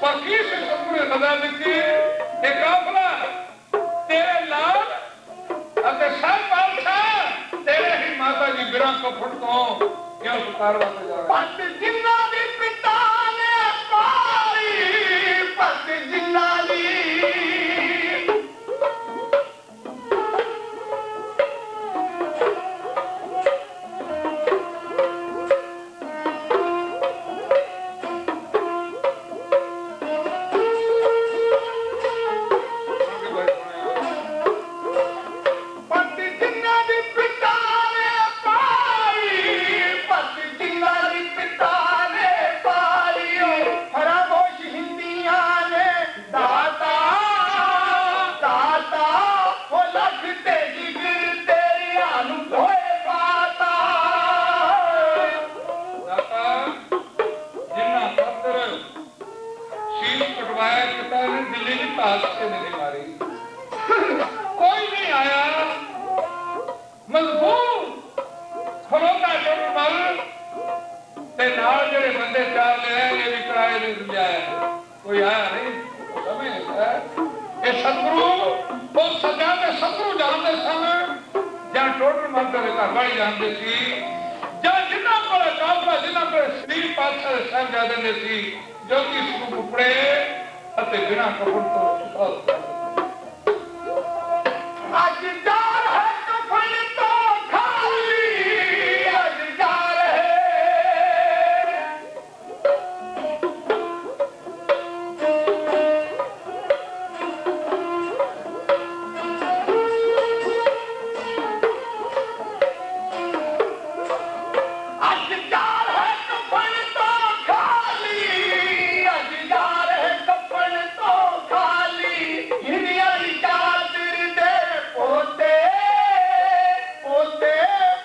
[SPEAKER 2] पर की से सतगुरु ने सदा दी कि काफला तेरे लाल अते सब बादशाह तेरे ही माता जी बिना कफन तो क्यों उतारवा से जा
[SPEAKER 1] पत जिन्ना दी पिता ने पाई पत जिन्ना दी
[SPEAKER 2] कोई नहीं आया मजबूर खलोता टोटल ते नाल जेड़े बंदे चार ले आए ये भी किराए दे दिया है कोई आया नहीं समझ ये सतगुरु वो सजा के सतगुरु जानते सन ਜਾਂ ਟੋਟਲ ਮੰਦਰ ਦੇ ਘਰ ਵਾਲੀ ਜਾਂਦੇ ਸੀ ਜਾਂ ਜਿਨ੍ਹਾਂ ਕੋਲ ਕਾਫਲਾ ਜਿਨ੍ਹਾਂ ਕੋਲ ਸ੍ਰੀ ਪਾਤਸ਼ਾਹ ਦੇ ਸਾਹਿਬਜ਼ਾਦੇ ਨੇ ਸੀ ਜੋ ਕਿ ਇਸ ਨੂੰ ਕੁਪੜੇ ਅਤੇ ਬਿਨਾਂ ਕਪੜ ਤੋਂ
[SPEAKER 1] ਅੱਜ ਜਾਰ ਹੈ ਕਫਨ ਤੋਂ ਖਾਲੀ ਅੱਜ ਜਾਰ ਹੈ ਅੱਜ ਜਾਰ ਹੈ ਕਫਨ ਤੋਂ ਖਾਲੀ ਅੱਜ ਜਾਰ ਹੈ ਕਫਨ ਤੋਂ ਖਾਲੀ ਇੰਨੀਆਂ ਦੀ ਚਾਦਰ ਦੇ ਪੋਤੇ ਪੋਤੇ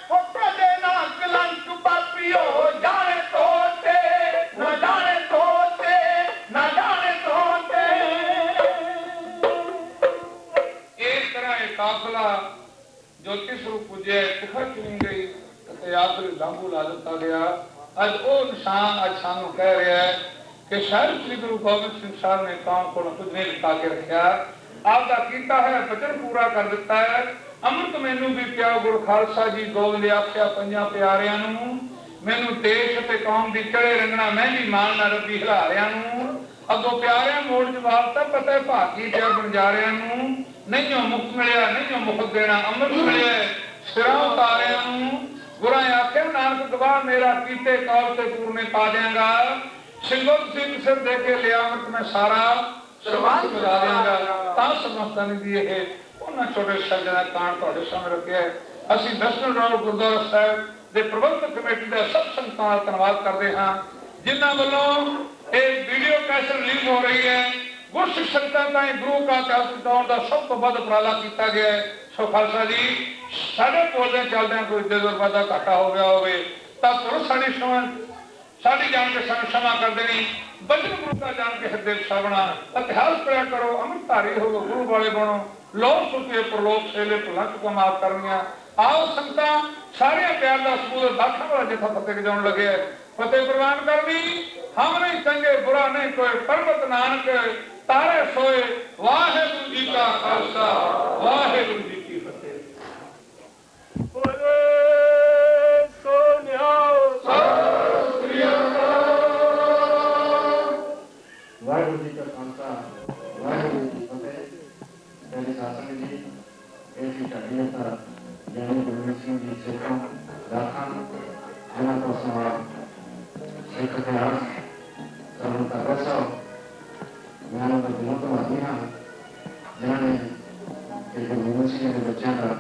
[SPEAKER 1] ਫੁੱਟ ਦੇ ਨਾ ਕਲੰਕ ਬਾਪੀਓ ਜਾਣੇ ਤੋਤੇ ਨਾ ਜਾਣੇ ਤੋਤੇ ਨਾ ਜਾਣੇ ਤੋਤੇ
[SPEAKER 2] ਇਸ ਤਰ੍ਹਾਂ ਇਹ ਕਾਫਲਾ ਜੋ ਕਿਸਰੂ ਪੁੱਜੇ ਕੁਫਰ ਚੁਣੀ ਗਈ ਤੇ ਆਖਰੀ ਲਾਂਬੂ ਲਾ ਦਿੱਤਾ ਗਿਆ ਅੱਜ ਉਹ ਨਿਸ਼ਾਨ ਅੱਜ ਸਾਨੂੰ ਕਹਿ ਰਿਹਾ ਹੈ ਕਿ ਸ਼ਾਇਦ ਸ੍ਰੀ ਗੁਰੂ ਗੋਬਿੰਦ ਸਿੰਘ ਸਾਹਿਬ ਨੇ ਕੌਮ ਕੋਲ ਕੁਝ ਨਹੀਂ ਲੁਕਾ ਕੇ ਰੱਖਿਆ ਆਪਦਾ ਕੀਤਾ ਹੈ ਬਚਨ ਪੂਰਾ ਕਰ ਦਿੱਤਾ ਹੈ ਅੰਮ੍ਰਿਤ ਮੈਨੂੰ ਵੀ ਪਿਆ ਗੁਰੂ ਖਾਲਸਾ ਜੀ ਗੋਬਿੰਦ ਆਖਿਆ ਪੰਜਾਂ ਪਿਆਰਿਆਂ ਨੂੰ ਮੈਨੂੰ ਦੇਸ਼ ਤੇ ਕੌਮ ਦੀ ਚੜੇ ਰੰਗਣਾ ਮਹਿੰਦੀ ਮਾਲਣਾ ਰੱਬੀ ਹਲਾਰਿਆਂ ਨੂੰ ਅੱਗੋਂ ਪਿਆਰਿਆਂ ਮੋੜ ਜਵਾਬ ਤਾਂ ਪਤਾ ਭਾਗੀ ਤੇ ਬੰਜਾਰਿਆਂ ਨੂੰ ਨਹੀਂ ਮੁਕਤ ਮਿਲਿਆ ਨਹੀਂ ਮੁਕਤ ਦੇਣਾ ਅੰਮ੍ਰਿਤ ਮਿਲਿਆ ਸਿਰਾਂ ਉਤਾਰਿਆਂ ਨੂੰ ਗੁਰਾਂ ਆਖਿਆ ਨਾਨਕ ਗਵਾਹ ਮੇਰਾ ਕੀਤੇ ਕੌਲ ਤੇ ਪੂਰਨੇ ਪਾ ਦਿਆਂਗਾ ਸਿੰਘੋ ਸਿੰਘ ਸਿਰ ਦੇ ਕੇ ਲਿਆ ਅੰਮ੍ਰਿਤ ਮੈਂ ਸਾਰਾ ਸਰਬੱਤ ਮਿਲਾ ਦਿਆਂਗਾ ਤਾਂ ਸਮਝਤਾਂ ਦੀ ਇਹ ਉਹਨਾਂ ਛੋਟੇ ਸ਼ਬਦਾਂ ਦਾ ਕਾਣ ਤੁਹਾਡੇ ਸਾਹਮਣੇ ਰੱਖਿਆ ਅਸੀਂ ਦਸਵੇਂ ਰੋਜ਼ ਗੁਰਦੁਆਰਾ ਸਾਹਿਬ ਦੇ ਪ੍ਰਬੰਧਕ ਕਮੇਟੀ ਦਾ ਸਭ ਸੰਗਤਾਂ ਦਾ ਧੰਨਵਾਦ ਕਰਦੇ ਹਾਂ ਜਿਨ੍ਹਾਂ ਵੱਲੋਂ ਇਹ ਵੀਡੀਓ ਕੈਸਟ ਰਿਲੀਜ਼ ਹੋ ਰਹੀ ਹੈ ਗੁਰਸਿੱਖ ਸੰਗਤਾਂ ਤਾਈਂ ਗੁਰੂ ਕਾ ਕਾਲ ਪਹੁੰਚਾਉਣ ਦਾ ਸਭ ਤੋਂ ਵੱਧ ਉਪਰਾਲਾ ਕੀਤਾ ਗਿਆ ਹੈ ਸੋ ਖਾਲਸਾ ਜੀ ਸਾਡੇ ਬੋਲਦੇ ਚੱਲਦਿਆਂ ਕੋਈ ਇੱਜ਼ਤ ਵਾਧਾ ਘਾਟਾ ਹੋ ਗਿਆ ਹੋਵੇ ਤਾਂ ਤੁਰ ਸਾਡੀ ਸਮਝ ਸਾਡੀ ਜਾਣ ਕੇ ਸਾਨੂੰ क्षमा ਕਰ ਦੇਣੀ ਬਚਨ ਗੁਰੂ ਦਾ ਜਾਣ ਕੇ ਹਿਰਦੇ ਵਿੱਚ ਸਾਵਣਾ ਇਤਿਹਾਸ ਪੜਿਆ ਕਰੋ ਅੰਮ੍ਰਿਤਧਾਰੀ ਹੋਵੋ ਗੁਰੂ ਵਾਲੇ ਬਣੋ ਲੋਕ ਸੁਖੇ ਪ੍ਰਲੋਕ ਸੇਲੇ ਭੁੱਲਾਂ ਚੁੱਕਾ ਮਾਫ ਕਰਨੀਆਂ ਆਓ ਸੰਗਤਾਂ ਸਾਰਿਆਂ ਪਿਆਰ ਦਾ ਸਬੂਤ ਦਾਖਾਂ ਵਾਲਾ ਜਿੱਥਾ ਫਤਿਹ ਜਾਣ ਲੱਗੇ ਫਤਿਹ ਪ੍ਰਵਾਨ ਕਰਨੀ ਹਮ ਨਹੀਂ ਚੰਗੇ ਬੁਰਾ ਨਹੀਂ ਕੋਈ ਪਰਬਤ ਨਾਨਕ ਤਾਰੇ ਸੋਏ ਵਾਹਿਗੁਰੂ ਜੀ ਕਾ ਖਾਲਸਾ ਵਾਹਿਗੁਰੂ ਜੀ ਕੀ ਫਤਿਹ
[SPEAKER 1] ਬੋਲੇ ਸੋਨਿਹਾਲ ਸਤਿ ਸ੍ਰੀ ਅਕਾਲ
[SPEAKER 3] ਵਾਹਿਗੁਰੂ ਜੀ ਕਾ ਖਾਲਸਾ ਵਾਹਿਗੁਰੂ ਜੀ ਕੀ ਫਤਿਹ ਮੇਰੇ ਸਾਥੀ ਜੀ ਇਹ ਸੀ ਢਾਡੀਆਂ ਜਾਨੀ ਗੁਰਮੀਤ ਸਿੰਘ ਜੀ ਸੇਖੋਂ ਦਾਖਾਂ ਜਿਨ੍ਹਾਂ ਤੋਂ ਸਮਾਂ ਸਿੱਖ ਇਤਿਹਾਸ ਸਾਨੂੰ ਤਰਸਾ ਮੈਂ ਉਹਨਾਂ ਦਾ ਬਹੁਤ ਧੰਨਵਾਦੀ ਹਾਂ ਜਿਨ੍ਹਾਂ ਨੇ ਗੁਰਮੀਤ ਸਿੰਘ ਦੇ ਬੱਚਿਆਂ ਦਾ